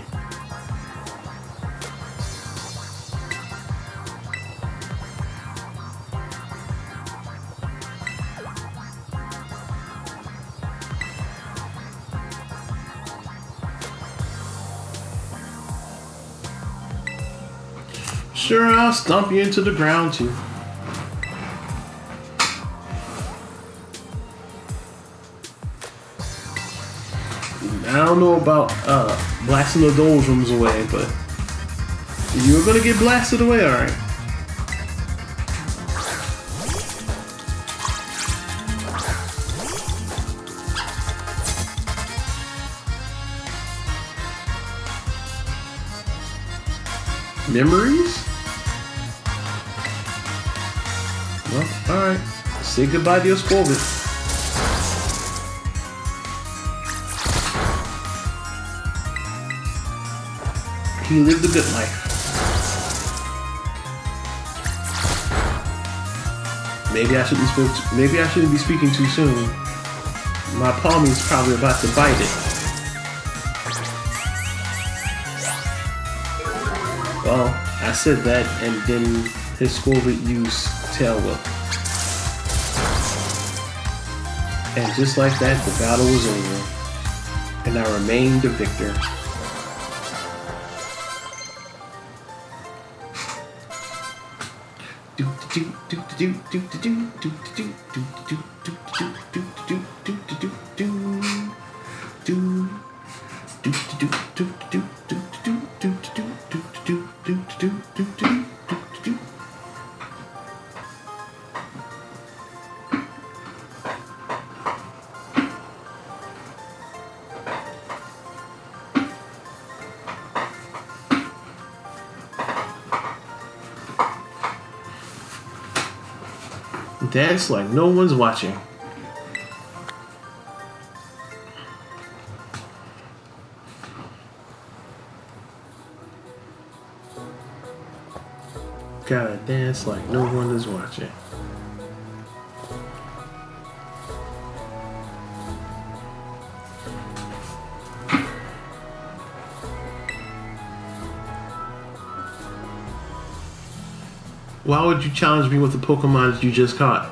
Sure, I'll stomp you into the ground too. I don't know about blasting the doldrums away, but you're gonna get blasted away, alright. Memories? Well, alright. Say goodbye to your Scorpion. He lived a good life. Maybe I shouldn't be speaking too soon. My palmy's probably about to bite it. Well, I said that, and then his Scorpion used Tail Whip. And just like that, the battle was over, and I remained the victor. Dance like no one's watching. Gotta dance like no one is watching. Why would you challenge me with the Pokemon that you just caught?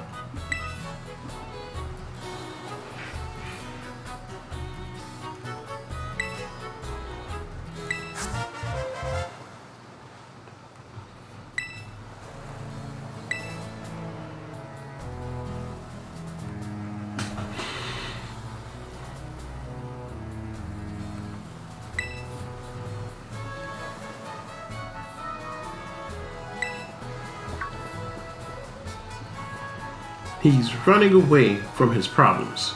He's running away from his problems.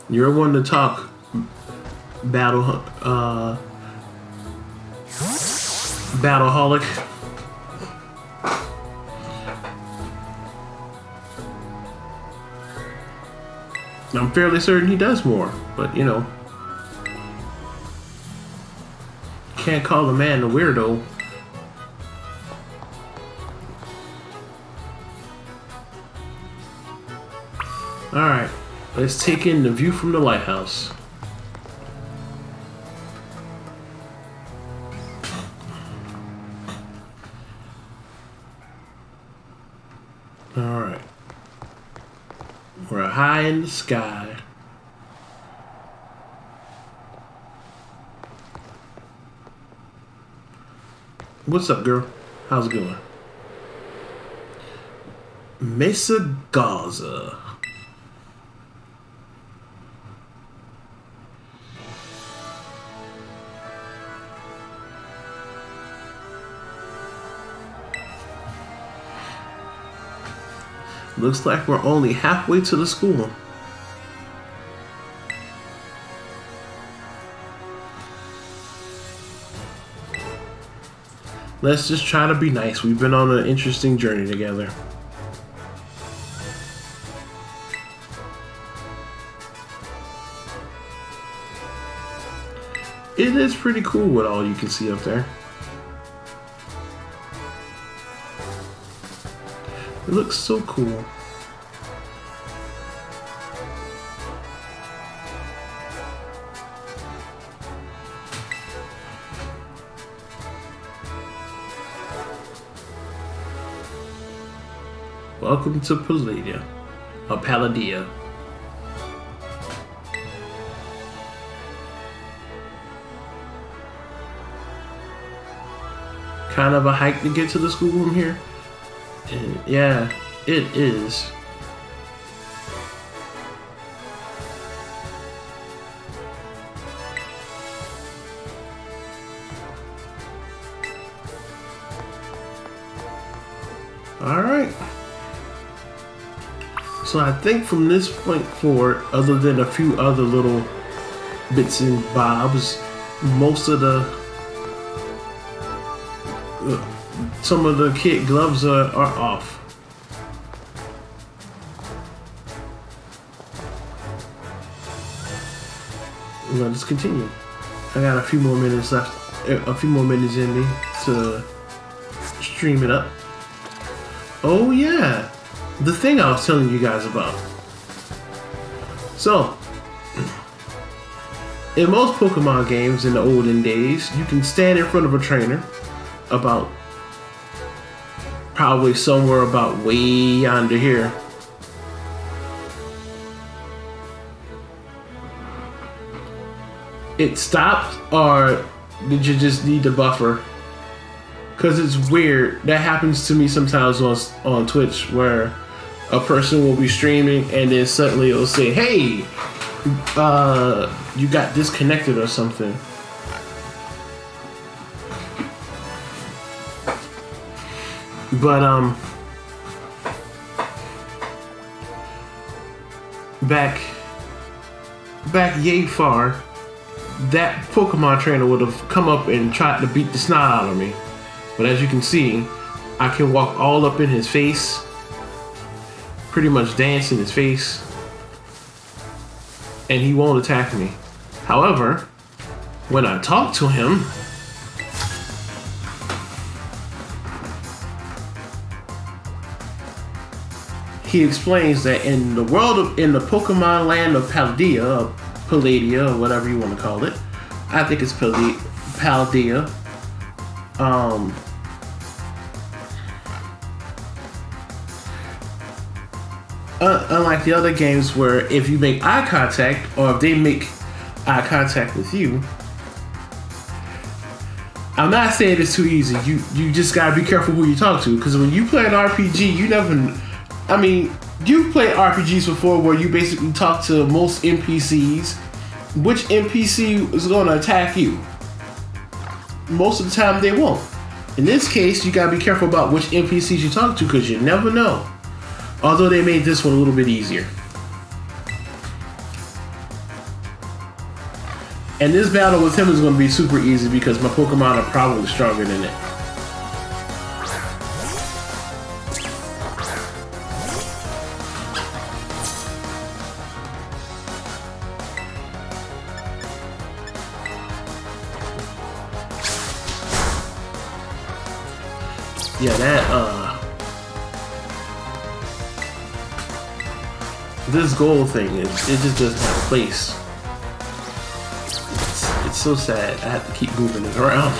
You're one to talk, Battleholic. I'm fairly certain he does more, but you know, can't call the man a weirdo. Alright, let's take in the view from the lighthouse. Alright. We're high in the sky. What's up, girl? How's it going? Mesa Gaza. Looks like we're only halfway to the school. Let's just try to be nice. We've been on an interesting journey together. It is pretty cool with all you can see up there. It looks so cool. Welcome to Palladia, or Palladia. Kind of a hike to get to the school from here. Yeah, it is. Alright. So I think from this point forward, other than a few other little bits and bobs, most of the some of the kid gloves are off. Let's continue. I got a few more minutes left, a few more minutes in me to stream it up. Oh yeah, the thing I was telling you guys about. So, in most Pokemon games in the olden days, you can stand in front of a trainer about probably somewhere about way under here. It stopped, or did you just need the buffer? Because it's weird. That happens to me sometimes on Twitch, where a person will be streaming and then suddenly it'll say, hey, you got disconnected or something. But back yay far, that Pokemon trainer would have come up and tried to beat the snot out of me. But as you can see, I can walk all up in his face, pretty much dance in his face, and he won't attack me. However, when I talk to him, he explains that in the Pokemon land of Paldea, Palladia, or whatever you want to call it, I think it's Paldea. Unlike the other games where if you make eye contact, or if they make eye contact with you, I'm not saying it's too easy. You just gotta be careful who you talk to, because when you play an RPG, you never. I mean, you've played RPGs before where you basically talk to most NPCs. Which NPC is going to attack you? Most of the time they won't. In this case, you gotta be careful about which NPCs you talk to, because you never know. Although they made this one a little bit easier. And this battle with him is going to be super easy because my Pokemon are probably stronger than it. Yeah, this gold thing, it just doesn't have a place. It's so sad. I have to keep moving it around.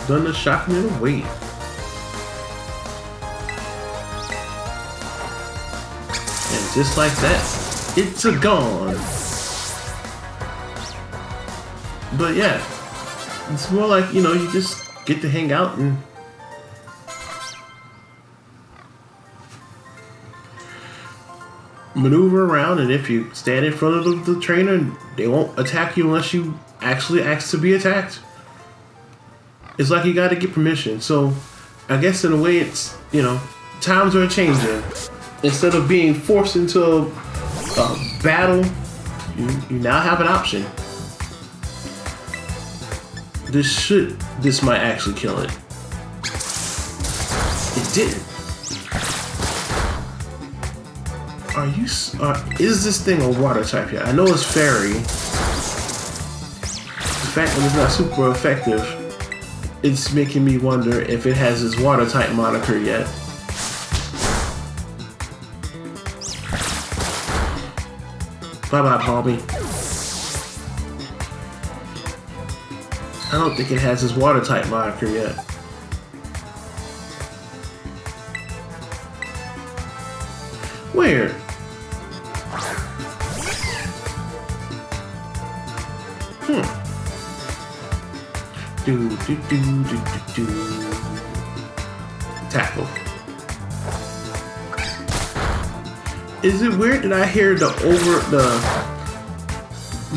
Done shocking it away. And just like that, it's a gone. But yeah, it's more like, you know, you just get to hang out and maneuver around, and if you stand in front of the trainer, they won't attack you unless you actually ask to be attacked. It's like you got to get permission. So I guess in a way it's, you know, times are changing. Instead of being forced into a battle, you now have an option. This might actually kill it. It didn't. Is this thing a water type yet? I know it's fairy. The fact that it's not super effective, it's making me wonder if it has its water type moniker yet. Bye bye, Palmy. I don't think it has its water type moniker yet. Weird. Tackle. Is it weird that I hear the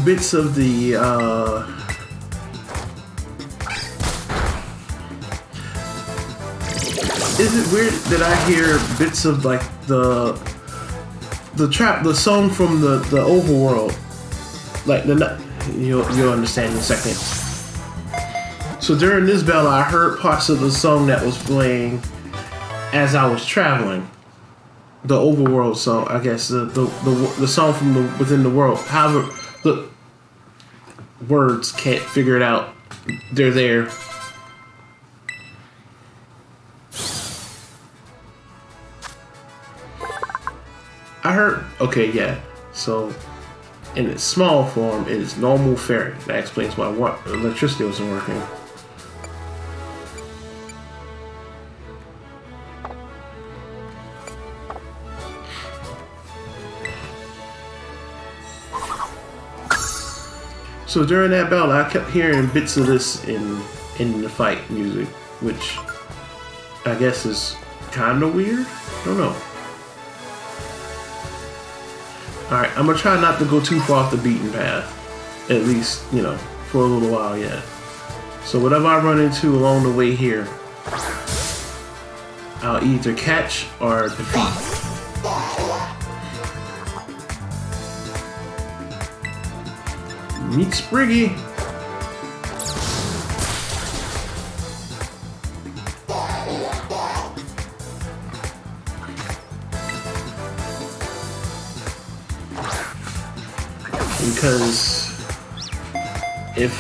bits of the is it weird that I hear bits of like the song from the overworld? Like you'll understand in a second. So during this battle, I heard parts of the song that was playing as I was traveling. The overworld song, I guess, the song from within the world. However, the words can't figure it out. They're there. I heard. Okay, yeah. So, in its small form, it is normal fairy. That explains why electricity wasn't working. So during that battle, I kept hearing bits of this in the fight music, which I guess is kind of weird. I don't know. Alright, I'm going to try not to go too far off the beaten path. At least, you know, for a little while yet. So whatever I run into along the way here, I'll either catch or defeat. Meet Spriggy. Because if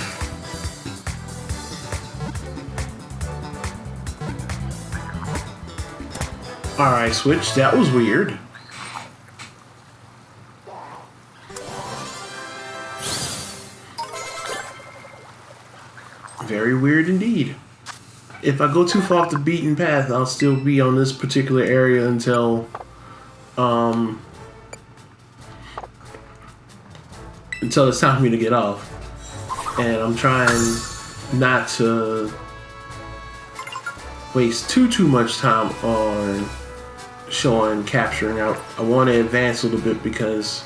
alright, switch, that was weird. Very weird indeed. If I go too far off the beaten path, I'll still be on this particular area until it's time for me to get off. And I'm trying not to waste too much time on showing capturing out. I want to advance a little bit because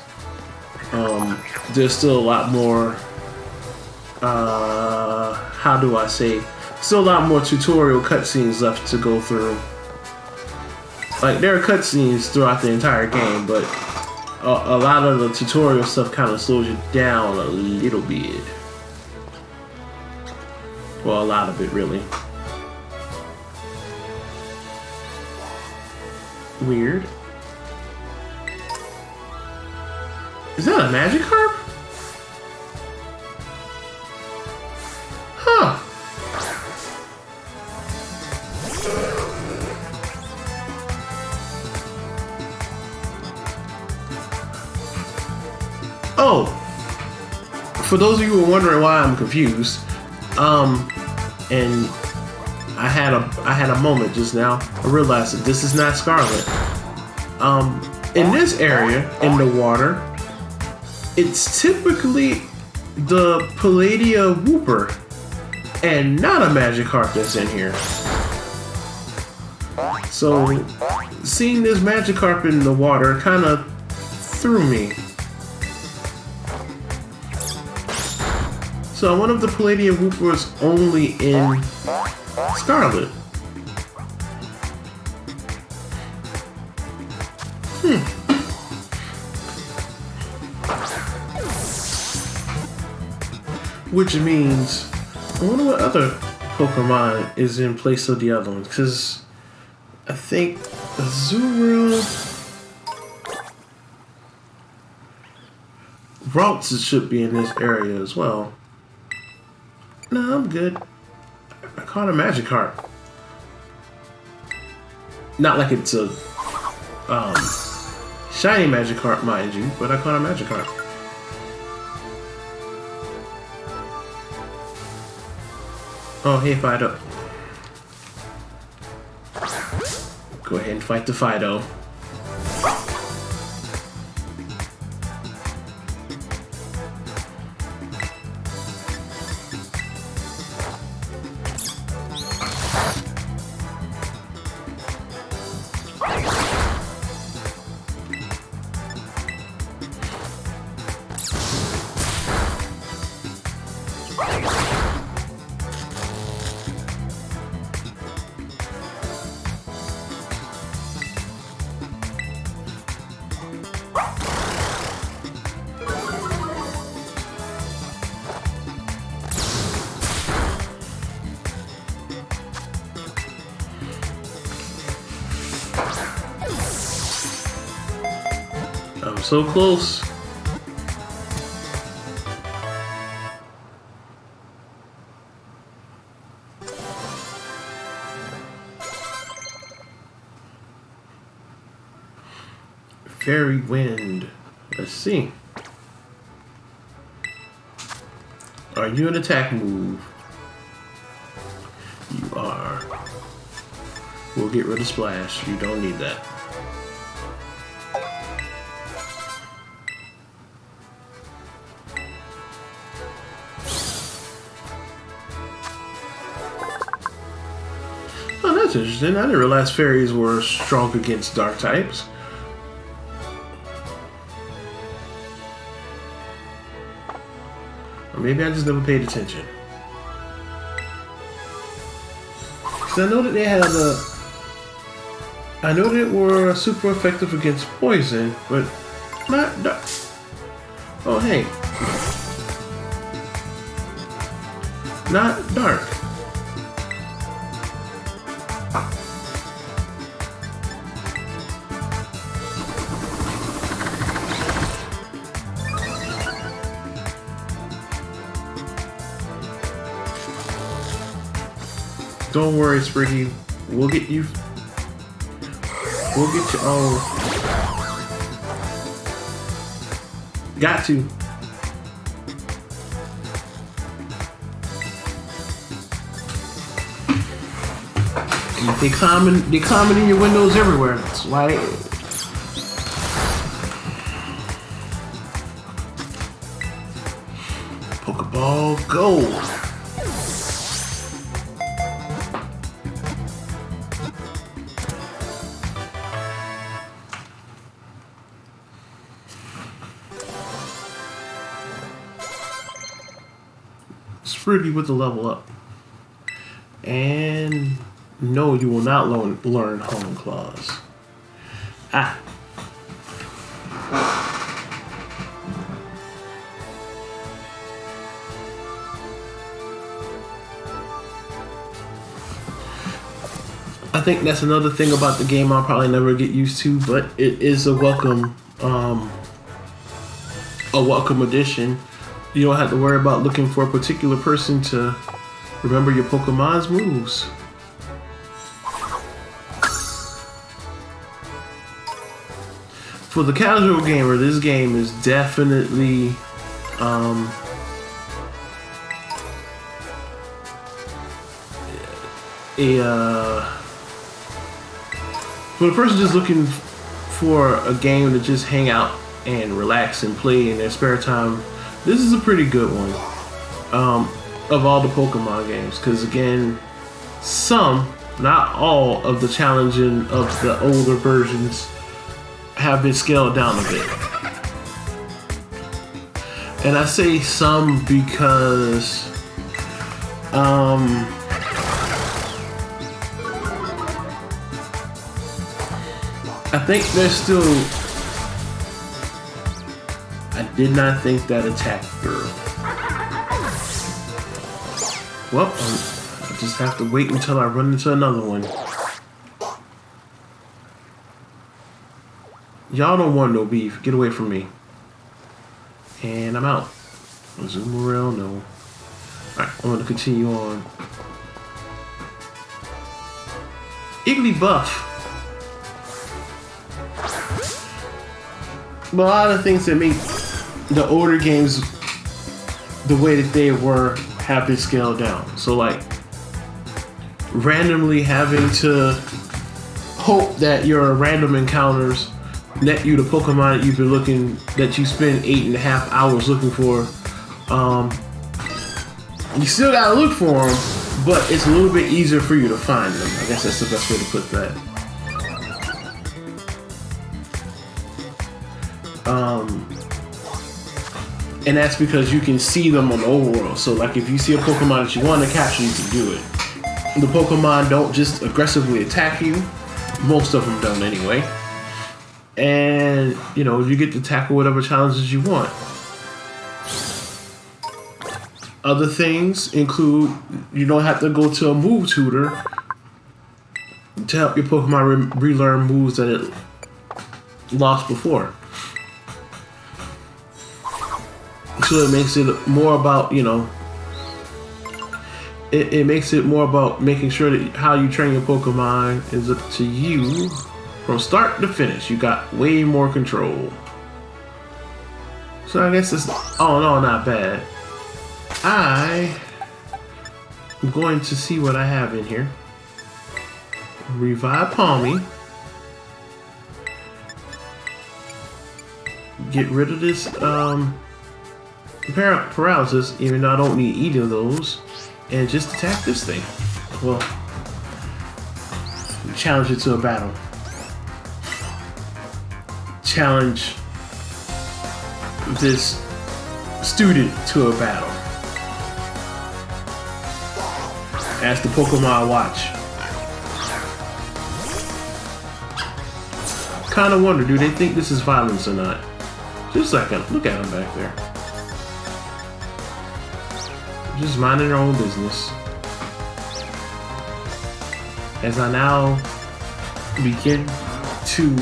there's still a lot more how do I say, still a lot more tutorial cutscenes left to go through. Like, there are cutscenes throughout the entire game, but a lot of the tutorial stuff kind of slows you down a little bit. Well, a lot of it, really. Weird. Is that a Magikarp? Huh. Oh, for those of you who are wondering why I'm confused, and I had a moment just now. I realized that this is not Scarlet. In this area, in the water, it's typically the Palladia Wooper, and not a Magikarp that's in here. So, seeing this Magikarp in the water kind of threw me. So, one of the Palladia Woopers only in Scarlet. Which means, I wonder what other Pokemon is in place of the other ones, because I think Azurill, Ralts should be in this area as well. No, I'm good. I caught a Magikarp. Not like it's a shiny Magikarp, mind you, but I caught a Magikarp. Oh, hey, Fido. Go ahead and fight the Fido. I'm so close. Fairy Wind. Let's see. Are you an attack move? You are. We'll get rid of Splash. You don't need that. Oh, that's interesting. I didn't realize fairies were strong against dark types. Or maybe I just never paid attention. Because I know that they had I know they were super effective against poison, but not. Oh hey, not dark. Don't worry, Spriggy. We'll get you. We'll get you all. Got to. They climbing in your windows everywhere. That's why. Pokeball, go! Spriggy with the level up. And no, you will not learn Hone Claws. Ah. I think that's another thing about the game I'll probably never get used to, but it is a welcome addition. You don't have to worry about looking for a particular person to remember your Pokemon's moves. For the casual gamer, this game is definitely for the person just looking for a game to just hang out and relax and play in their spare time. This is a pretty good one of all the Pokemon games, because again, some, not all, of the challenging of the older versions have been scaled down a bit. And I say some because I think there's still. I did not think that attacked her. Well, I just have to wait until I run into another one. Y'all don't want no beef. Get away from me. And I'm out. Zoom around, no. Alright, I'm going to continue on. Igglybuff. A lot of things that make the older games the way that they were have been scaled down. So like randomly having to hope that your random encounters net you the Pokemon that you've been looking, that you spend 8.5 hours looking for. You still gotta look for them, but it's a little bit easier for you to find them. I guess that's the best way to put that. And that's because you can see them on the overworld. So like if you see a Pokemon that you want to capture, you can do it. The Pokemon don't just aggressively attack you. Most of them don't anyway. And, you know, you get to tackle whatever challenges you want. Other things include you don't have to go to a move tutor to help your Pokemon relearn moves that it lost before. So it makes it more about, you know, it makes it more about making sure that how you train your Pokemon is up to you from start to finish. You got way more control. So I guess it's all in all not bad. I'm going to see what I have in here. Revive Palmy. Get rid of this paralysis, even though I don't need either of those, and just attack this thing. Well, challenge it to a battle. Challenge this student to a battle. As the Pokemon watch. kind of wonder, do they think this is violence or not? Just like, look at them back there. Just minding their own business. As I now begin to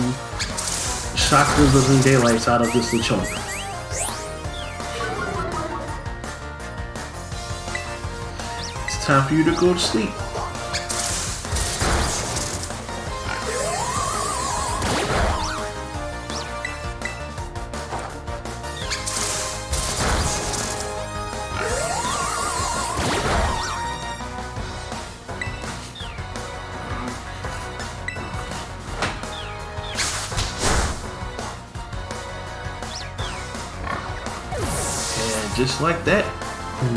shock the living daylights out of this Lechonk. It's time for you to go to sleep. Just like that,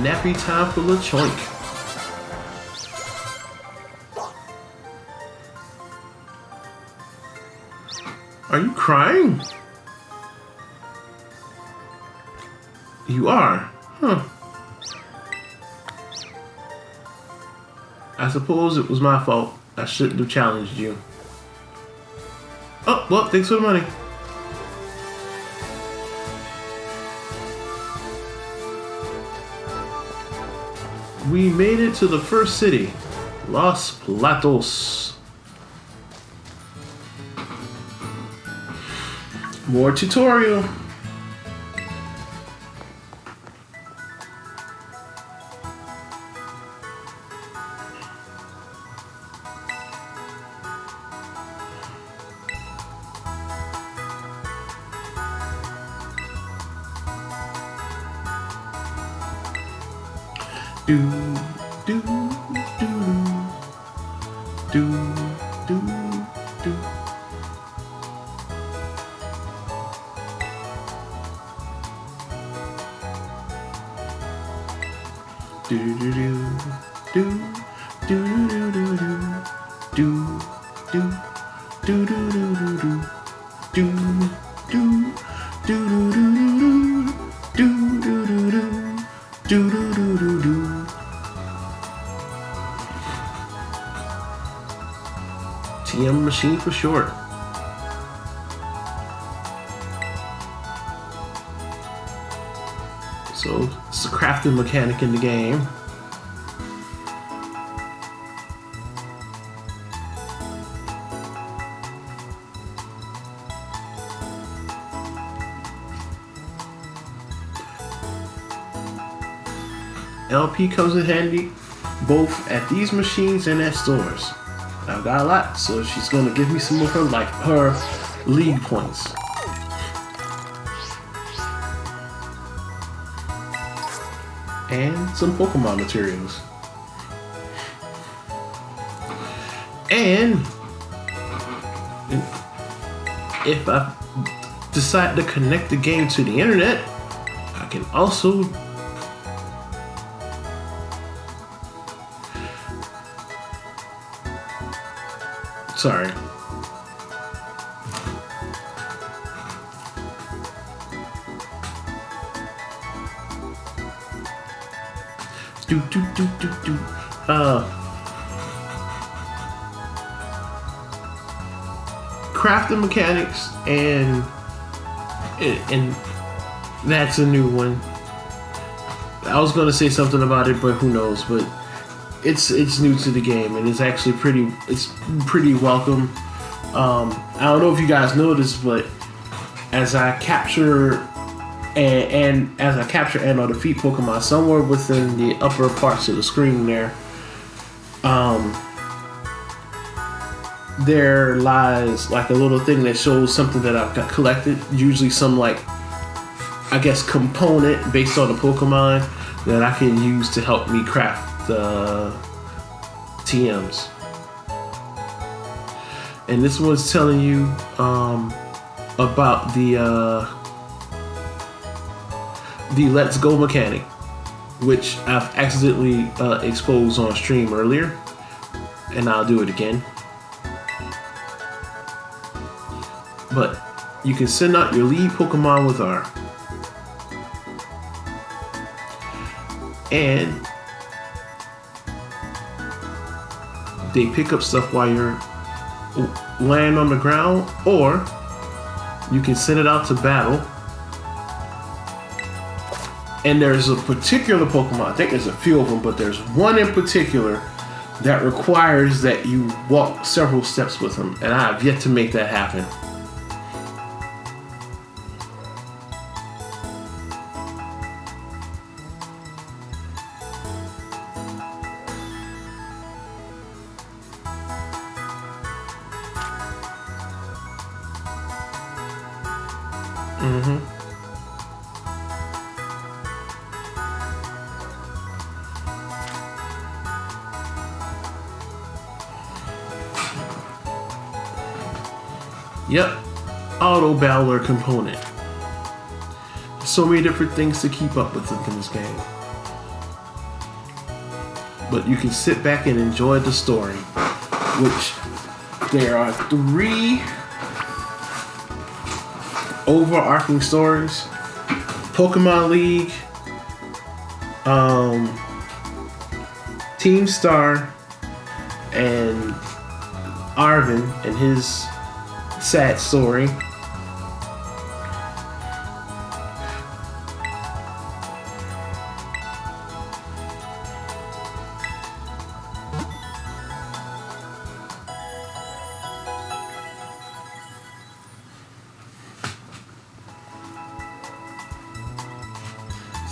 nappy time for Lechonk. Are you crying? You are? Huh. I suppose it was my fault. I shouldn't have challenged you. Oh, well, thanks for the money. We made it to the first city, Los Platos. More tutorial. Do do do do do do. Do do do do do do do do do do do do do do do do do do do do. TM machine for short. So it's a crafting mechanic in the game. LP comes in handy both at these machines and at stores. I've got a lot, so she's gonna give me some of her league points. And some Pokemon materials. And if I decide to connect the game to the internet, I can also sorry. Do do do do do. Crafting mechanics and that's a new one. I was gonna say something about it, but who knows? But it's new to the game and it's actually pretty welcome. I don't know if you guys noticed, but as I capture and or defeat Pokemon somewhere within the upper parts of the screen there lies like a little thing that shows something that I've got collected, usually some like I guess component based on the Pokemon that I can use to help me craft the TMs. And this one's telling you about the Let's Go mechanic, which I've accidentally exposed on stream earlier, and I'll do it again. But you can send out your lead Pokemon with R. And they pick up stuff while you're laying on the ground, or You can send it out to battle. And there's a particular Pokemon, I think there's a few of them, but there's one in particular that requires that you walk several steps with him. And I have yet to make that happen. Yep, auto battler component. So many different things to keep up with in this game. But you can sit back and enjoy the story, which there are 3 overarching stories. Pokemon League, Team Star, and Arvin and his sad story.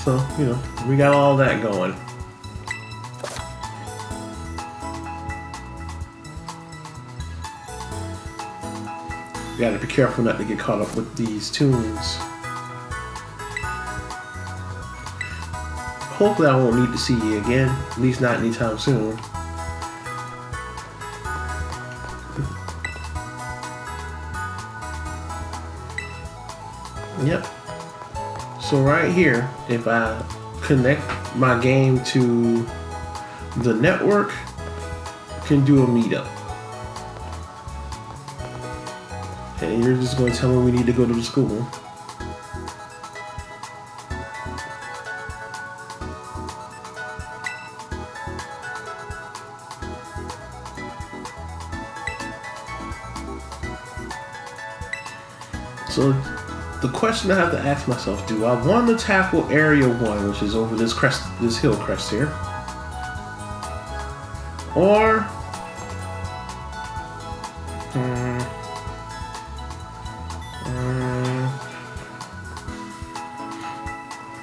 So, you know, we got all that going. You gotta be careful not to get caught up with these tunes. Hopefully I won't need to see you again, at least not anytime soon. Yep. So right here, if I connect my game to the network, I can do a meetup. And you're just going to tell me we need to go to the school. So the question I have to ask myself, do I want to tackle Area 1, which is over this crest, this hill crest here? Or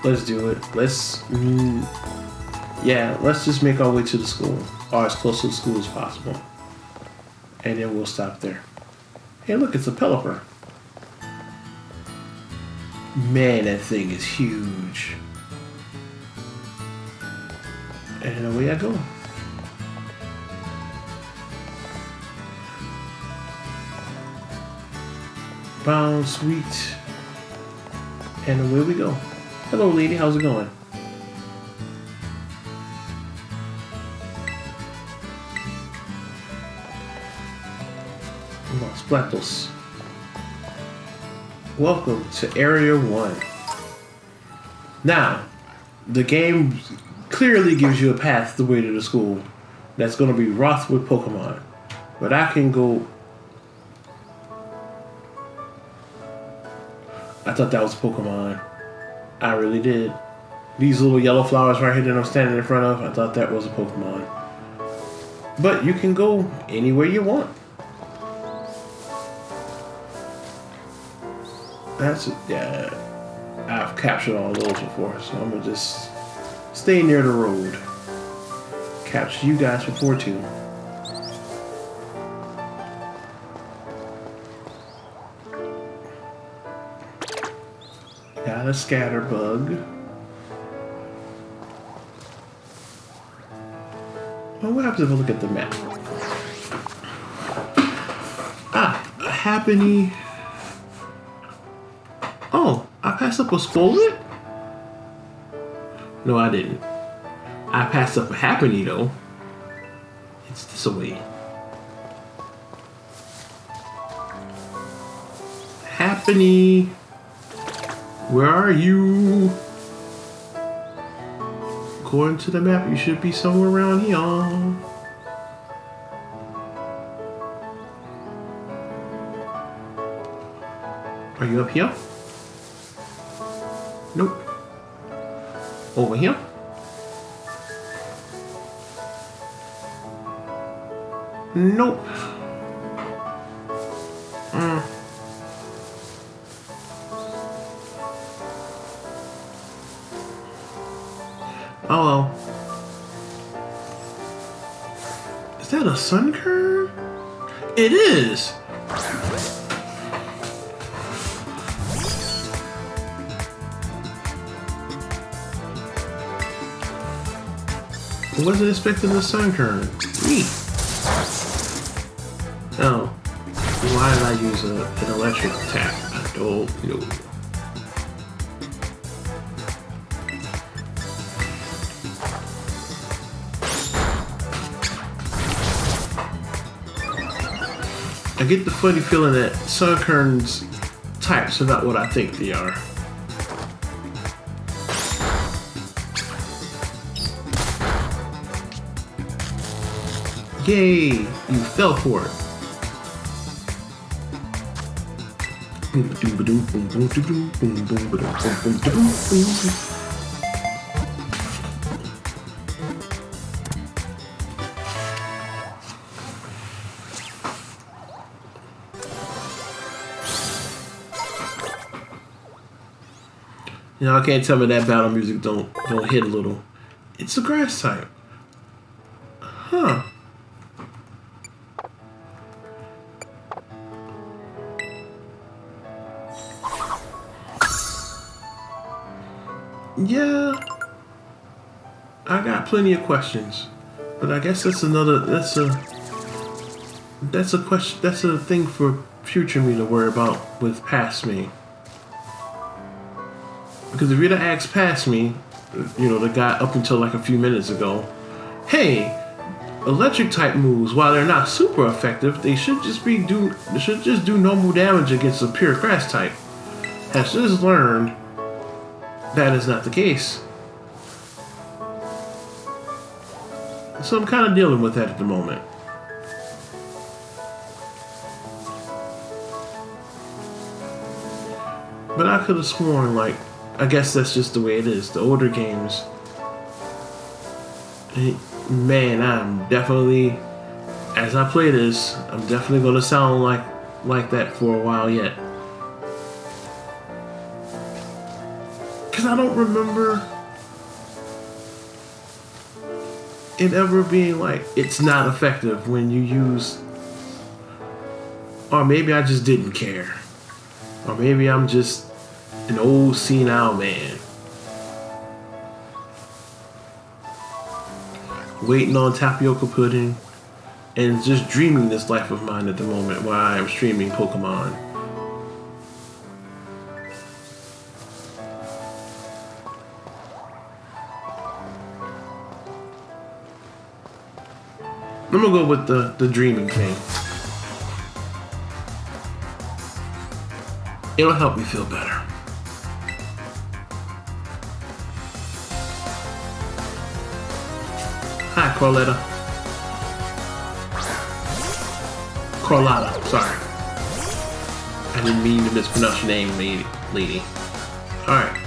let's do it. Let's just make our way to the school, or as close to the school as possible, and then we'll stop there. Hey, look, it's a Pelipper. Man, that thing is huge. And away I go. Bound, sweet. And away we go. Hello, lady. How's it going? Los Platos. Welcome to Area 1. Now, the game clearly gives you a path the way to the school that's going to be wroth with Pokemon. But I can go... I thought that was Pokemon. I really did. These little yellow flowers right here that I'm standing in front of, I thought that was a Pokemon. But you can go anywhere you want. That's it. Yeah, I've captured all those before, so I'm gonna just stay near the road. Capture you guys before too. Got a Scatterbug. Well, what happens if I look at the map? A Happiny. Oh, I passed up a Scolded? No, I didn't. I passed up a Happiny though. It's this away. Happiny. Where are you? According to the map, you should be somewhere around here. Are you up here? Nope. Over here? Nope. Oh well. Is that a sun kern? It is! I wasn't expecting the sun kern. Neat. Oh. Why did I use an electric attack? I don't know. I get the funny feeling that Sunkern's types are not what I think they are. Yay! You fell for it. You know, I can't tell me that battle music don't hit a little. It's a grass type. Huh. Yeah. I got plenty of questions. But I guess that's a question, that's a thing for future me to worry about with past me. Because if you'd have asked past me, you know, the guy up until like a few minutes ago, hey, electric type moves, while they're not super effective, they should just do normal damage against a pure grass type. Has just learned that is not the case. So I'm kind of dealing with that at the moment. But I could have sworn, like, I guess that's just the way it is. The older games, man, I'm definitely, as I play this, I'm definitely gonna sound like that for a while yet. Cause I don't remember it ever being like it's not effective when you use, or maybe I just didn't care, or maybe I'm just an old senile man waiting on tapioca pudding and just dreaming this life of mine at the moment while I am streaming Pokemon. I'm gonna go with the dreaming thing. It'll help me feel better. Hi, Carlotta. Carlotta, sorry. I didn't mean to mispronounce your name, lady. Alright.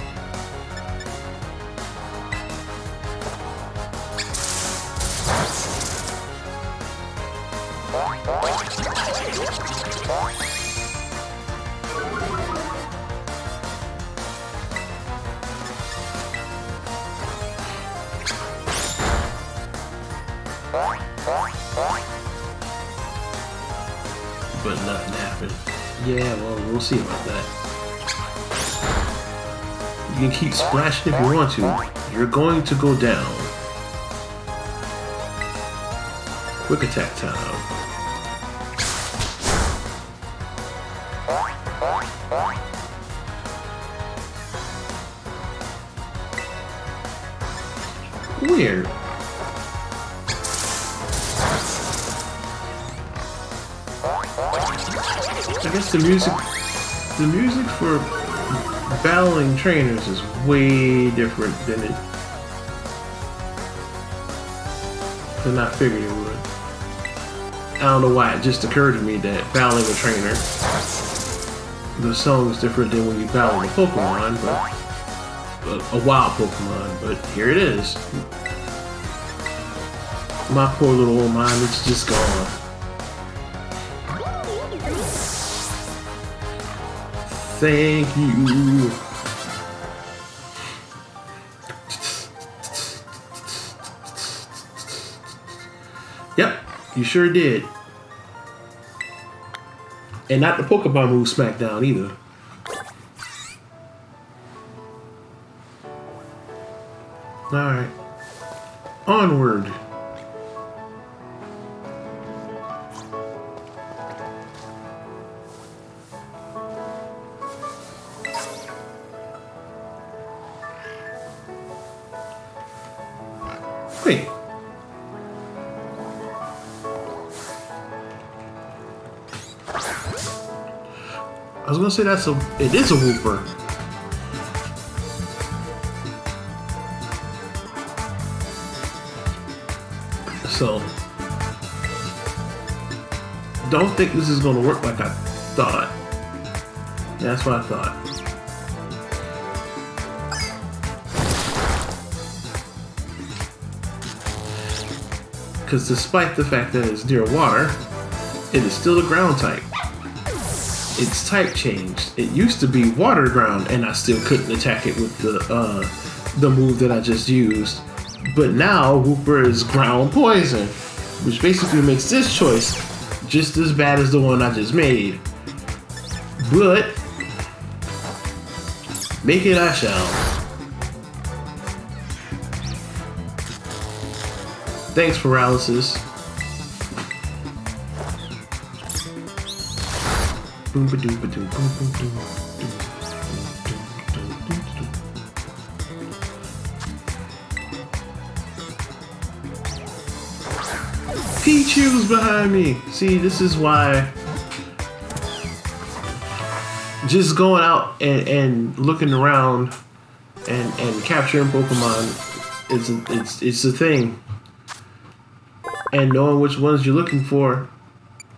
But nothing happened. Yeah, well, we'll see about that. You can keep splashing if you want to. You're going to go down. Quick attack time. Weird. I guess the music for battling trainers is way different than I figured it would. I don't know why it just occurred to me that battling a trainer the song is different than when you battle a Pokemon, but a wild Pokemon. But here it is. My poor little old mind, it's just gone. Thank you. Yep, you sure did. And not the Pokemon move Smackdown either. Alright. Onward. Wait. I was gonna say it is a Wooper. So, don't think this is gonna work like I thought. Yeah, that's what I thought. Because despite the fact that it's near water, it is still a ground type. Its type changed. It used to be water ground, and I still couldn't attack it with the move that I just used. But now Wooper is ground poison, which basically makes this choice just as bad as the one I just made. But make it I shall. Thanks, paralysis. Boom ba doom ba doom boom boom doom. Pichu's behind me. See, this is why just going out and looking around and capturing Pokemon it's a thing. And knowing which ones you're looking for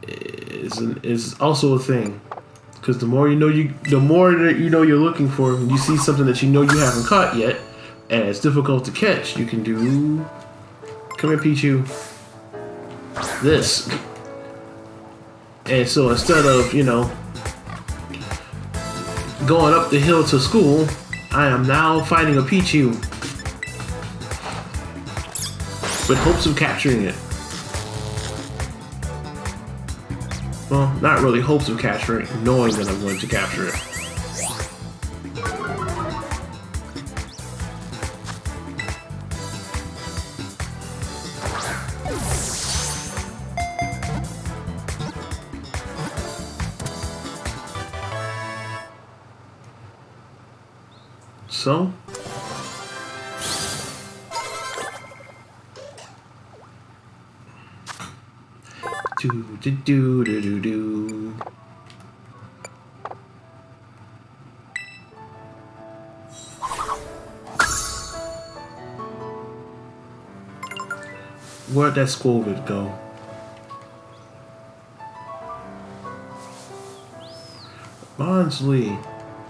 is also a thing. Because the more that you know you're looking for, when you see something that you know you haven't caught yet, and it's difficult to catch, you can do. Come here, Pichu. This. And so instead of, going up the hill to school, I am now fighting a Pichu with hopes of capturing it. Well, not really hopes of capturing it, knowing that I'm going to capture it. So, do. Where'd that Squirtle go? Bonsley.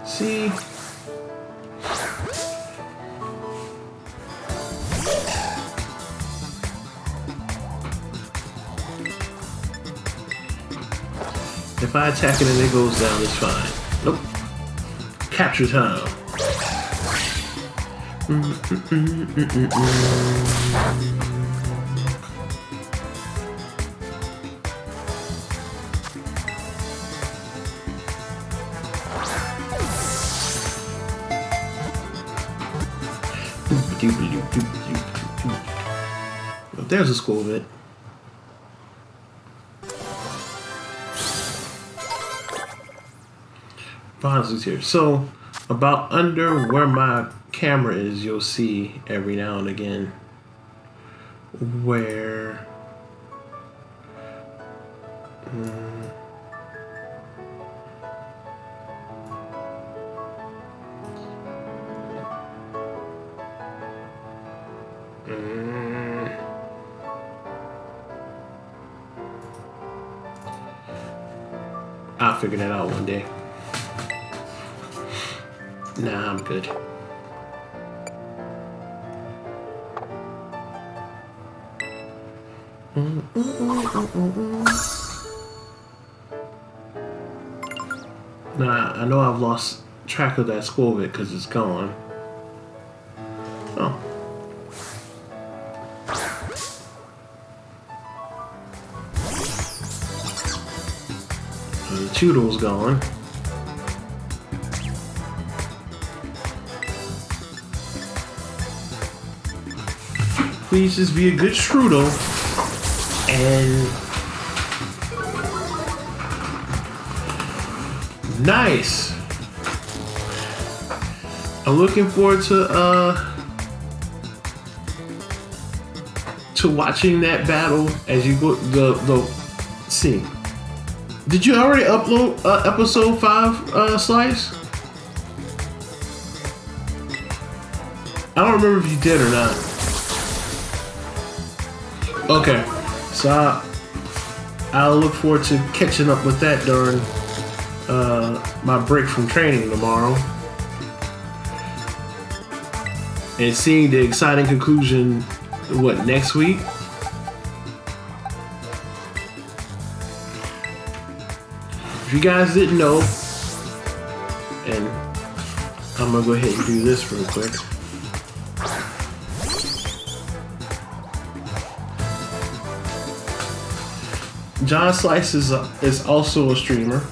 See? If I attack it and it goes down, it's fine. Nope. Capture time. There's a Squirtle. Bonsley's here. So, about under where my camera is, you'll see every now and again where I'll figure that out one day. Nah, I'm good. Nah, I know I've lost track of that Scorvit because it's gone. Oh. The Chudo's gone. Please just be a good Strudel. And nice. I'm looking forward to watching that battle as you go the see. Did you already upload episode 5 Slice? I don't remember if you did or not. Okay, so I'll look forward to catching up with that during my break from training tomorrow. And seeing the exciting conclusion, what, next week? If you guys didn't know, and I'm gonna go ahead and do this real quick. John Slice is also a streamer.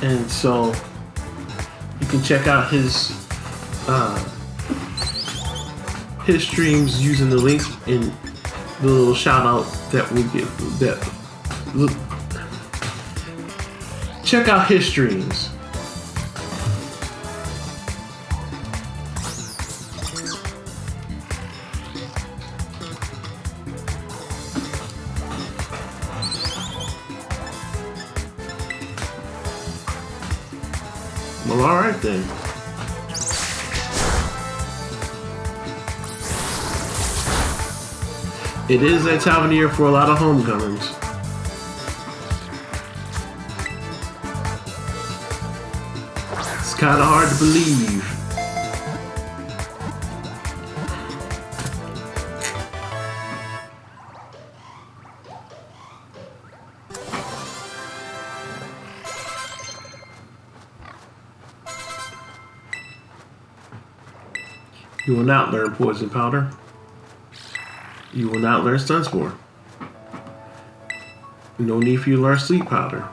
And so you can check out his streams using the link in the little shout out that we give. Check out his streams. Well, all right then. It is that time of the year for a lot of homecomings. It's kind of hard to believe. You will not learn Poison Powder. You will not learn Stun Spore. No need for you to learn Sleep Powder.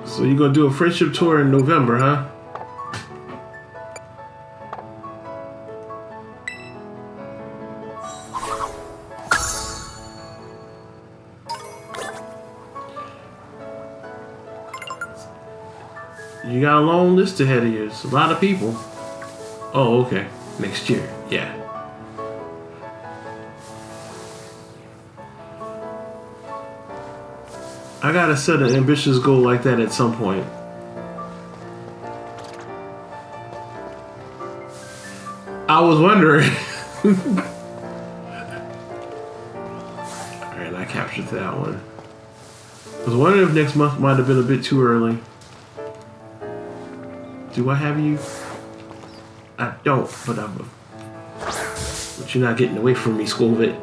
So you're gonna do a friendship tour in November, huh? You got a long list ahead of you. It's a lot of people. Oh, okay. Next year. Yeah. I gotta set an ambitious goal like that at some point. I was wondering. Alright, I captured that one. I was wondering if next month might have been a bit too early. Do I have you? I don't, but but you're not getting away from me, Scorvit.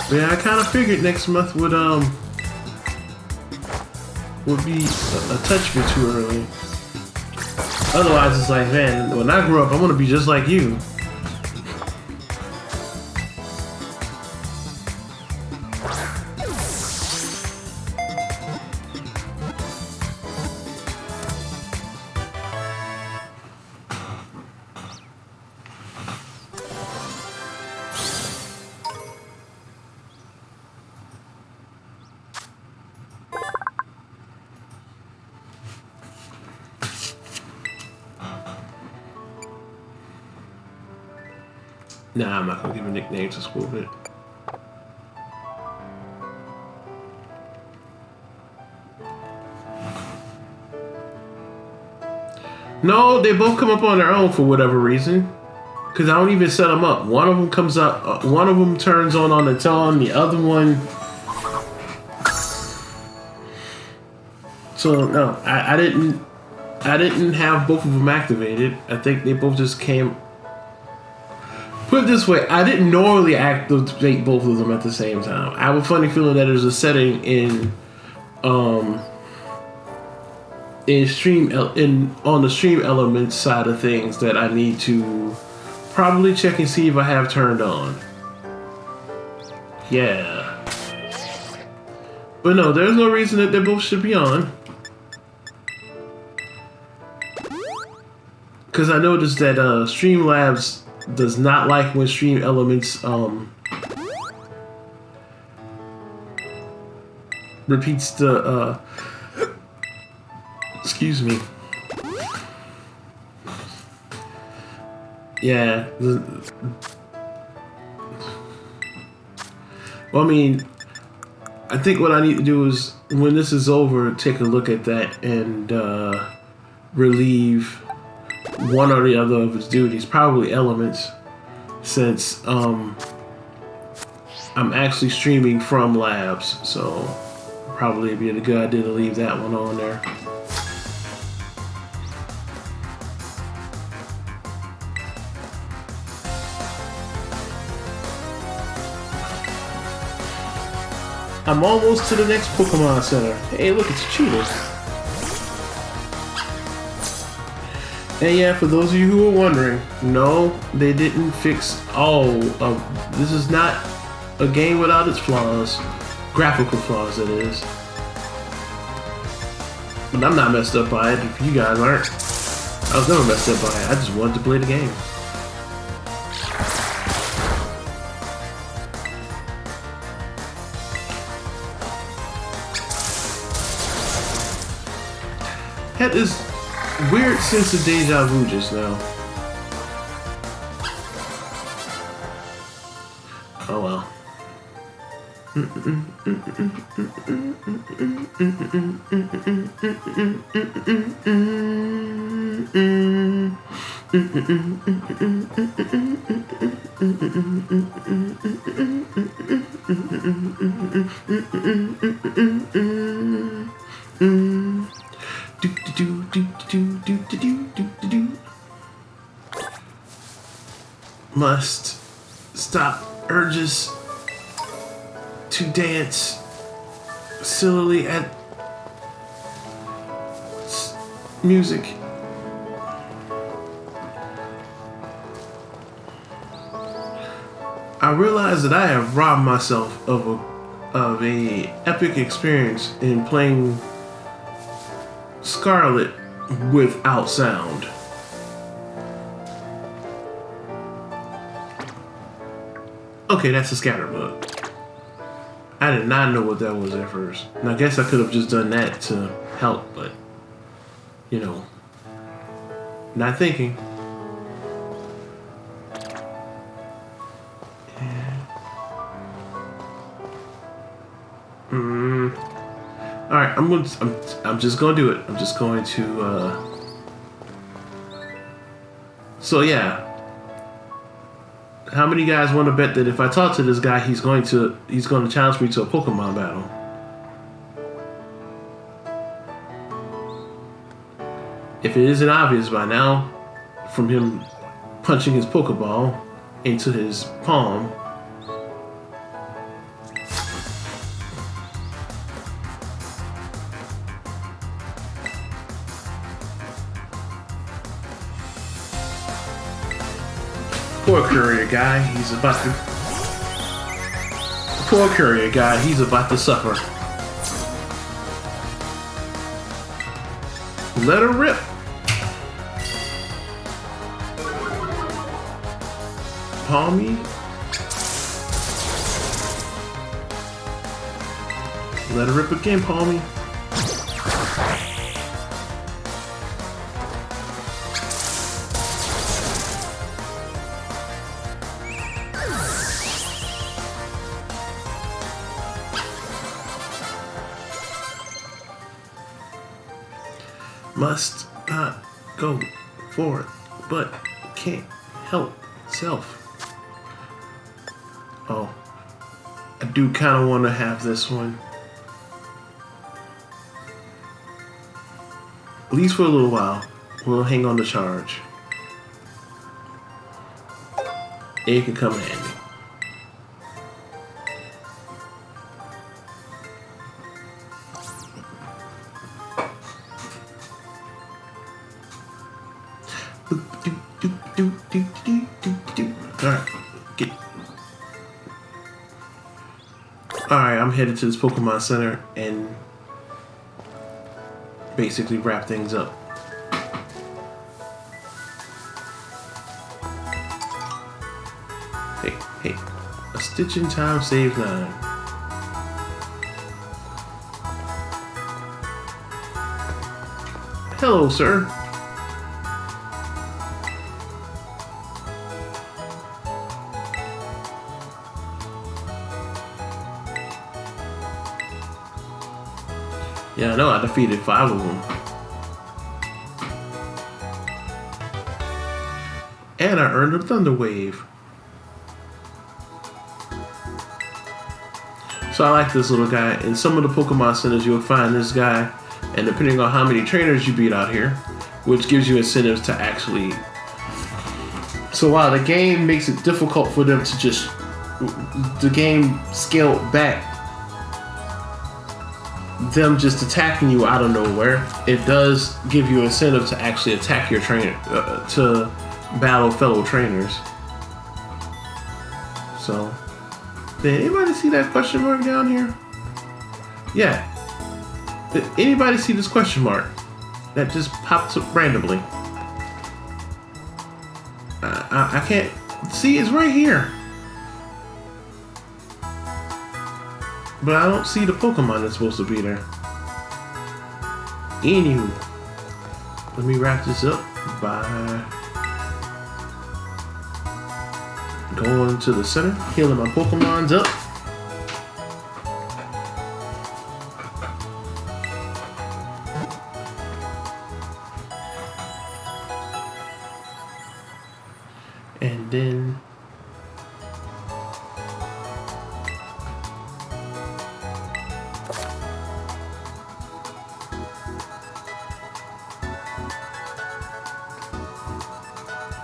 Yeah, I kind of figured next month would be a touch bit too early. Otherwise, it's like, man, when I grow up, I'm gonna be just like you. Nah, I'm not gonna give a nickname to School Bit. No, they both come up on their own for whatever reason. Because I don't even set them up. One of them comes up, one of them turns on its own, the other one... So, no, I didn't have both of them activated. I think they both just came... Put it this way, I didn't normally activate both of them at the same time. I have a funny feeling that there's a setting on the stream elements side of things that I need to probably check and see if I have turned on. Yeah. But no, there's no reason that they both should be on. Because I noticed that Streamlabs does not like when stream elements repeats the excuse me. Yeah. Well, I mean, I think what I need to do is, when this is over, take a look at that and relieve one or the other of its duties, probably elements, since I'm actually streaming from labs, so probably it'd be a good idea to leave that one on there. I'm almost to the next Pokemon Center. Hey, look, it's a cheetah. And yeah, for those of you who are wondering, no, they didn't fix all of... This is not a game without its flaws. Graphical flaws, that is. But I'm not messed up by it, if you guys aren't. I was never messed up by it. I just wanted to play the game. Had this weird sense of deja vu just now. Oh well. Must stop urges to dance sillily at music. I realize that I have robbed myself of a epic experience in playing Scarlet without sound. Okay, that's a scatterbug. I did not know what that was at first. And I guess I could have just done that to help, but, you know, not thinking. Alright, I'm just gonna do it. I'm just going to, So yeah. How many guys want to bet that if I talk to this guy, he's going to challenge me to a Pokemon battle? If it isn't obvious by now, from him punching his Pokeball into his palm. Poor courier guy, he's about to suffer. Let her rip. Palmy. Let her rip again, Palmy. must not go forth, but can't help self. Oh, I do kind of want to have this one. At least for a little while. We'll hang on to charge. It can come in handy. Alright. Alright, I'm headed to this Pokemon Center and basically wrap things up. Hey, a stitch in time saves 9. Hello, sir. Yeah, I know, I defeated 5 of them. And I earned a Thunder Wave. So I like this little guy. In some of the Pokemon centers, you'll find this guy, and depending on how many trainers you beat out here, which gives you incentives to actually... So while the game makes it difficult for them to just... The game scaled back them just attacking you out of nowhere, it does give you incentive to actually attack your trainer, to battle fellow trainers. So, did anybody see that question mark down here? Yeah. Did anybody see this question mark that just pops up randomly? I can't see, it's right here. But I don't see the Pokemon that's supposed to be there. Anywho, let me wrap this up by going to the center, healing my Pokemons up. And then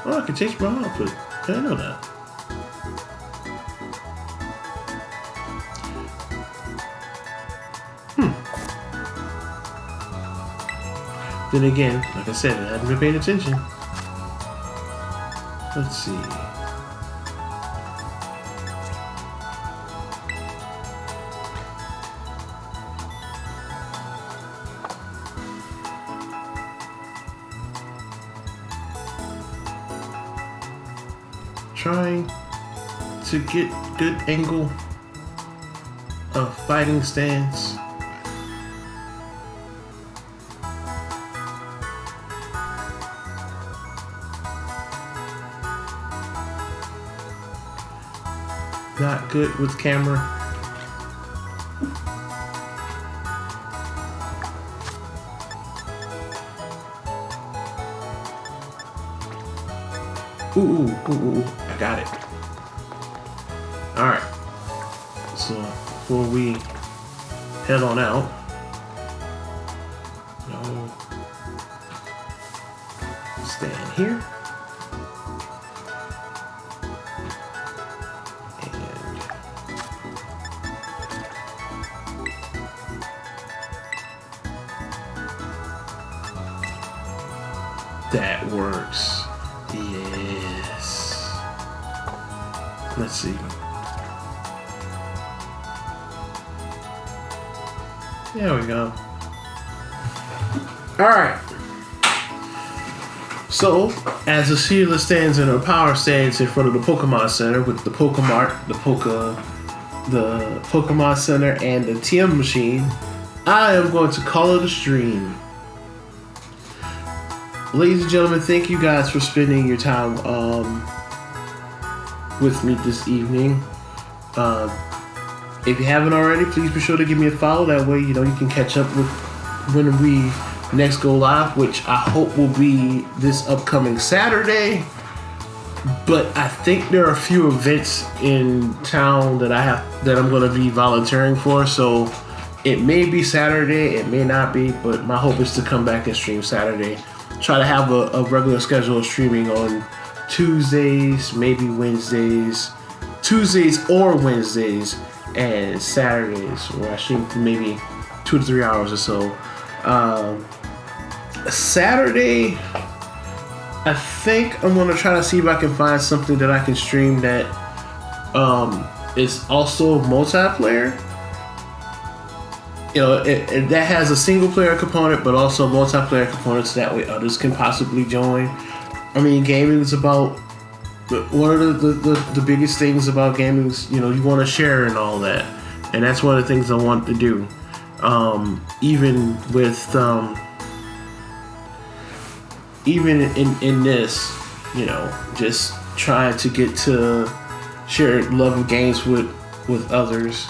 oh, I can change my outfit. I didn't know that. Then again, like I said, I hadn't been paying attention. Let's see. Trying to get good angle of fighting stance. Not good with camera. Ooh, I got it. Alright. So, before we head on out, stand here. That works. Yes. Let's see. There we go. Alright. So, as Ashelia stands in her power stance in front of the Pokemon Center with the Pokemart, the Pokemon Center, and the TM machine, I am going to call it a stream. Ladies and gentlemen, thank you guys for spending your time with me this evening. If you haven't already, please be sure to give me a follow. That way, you can catch up with when we next go live, which I hope will be this upcoming Saturday. But I think there are a few events in town that I'm going to be volunteering for. So it may be Saturday, it may not be, but my hope is to come back and stream Saturday. Try to have a regular schedule of streaming on Tuesdays, maybe Wednesdays, Tuesdays or Wednesdays, and Saturdays, where I stream for maybe 2 to 3 hours or so. Saturday, I think I'm gonna try to see if I can find something that I can stream that is also multiplayer. You know, it that has a single player component, but also multiplayer components. That way, others can possibly join. I mean, gaming is about one of the biggest things about gaming is, you know, you want to share and all that, and that's one of the things I want to do. Even with even in this, you know, just trying to get to share love of games with others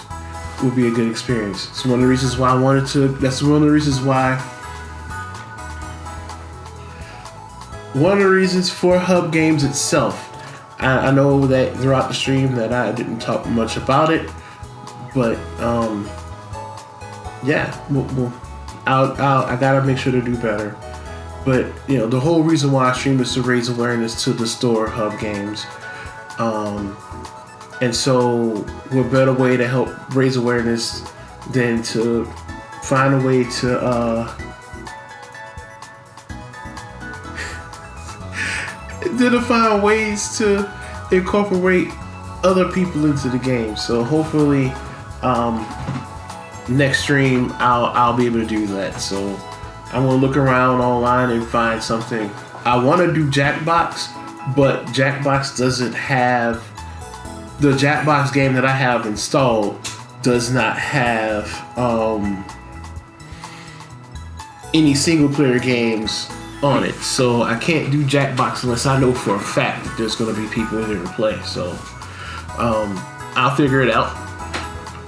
would be a good experience. It's one of the reasons why I wanted to. That's one of the reasons why. One of the reasons for H.U.B Games itself. I know that throughout the stream that I didn't talk much about it, but yeah, I gotta make sure to do better. But you know, the whole reason why I stream is to raise awareness to the store H.U.B Games, and so what better way to help raise awareness than to find a way to find ways to incorporate other people into the game. So hopefully next stream I'll be able to do that. So I'm gonna look around online and find something. I want to do Jackbox, but Jackbox doesn't have the Jackbox game that I have installed does not have any single player games on it, so I can't do Jackbox unless I know for a fact that there's going to be people in there to play. So I'll figure it out.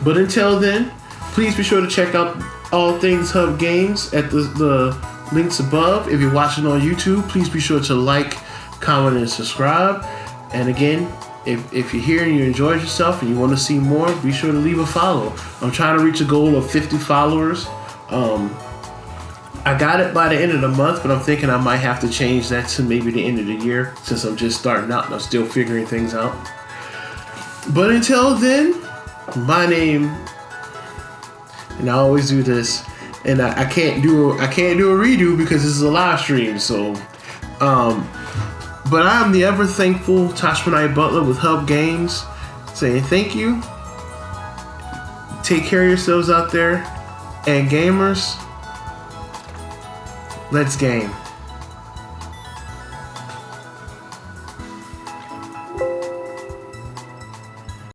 But until then, please be sure to check out all things H.U.B Games at the links above. If you're watching on YouTube, please be sure to like, comment, and subscribe. And again, if you're here and you enjoyed yourself and you want to see more, be sure to leave a follow. I'm trying to reach a goal of 50 followers. I got it by the end of the month, but I'm thinking I might have to change that to maybe the end of the year, since I'm just starting out and I'm still figuring things out. But until then, my name, and I always do this, and I can't do a redo because this is a live stream. So, but I'm the ever thankful Tach Butler with H.U.B Games, saying thank you. Take care of yourselves out there, and gamers, let's game.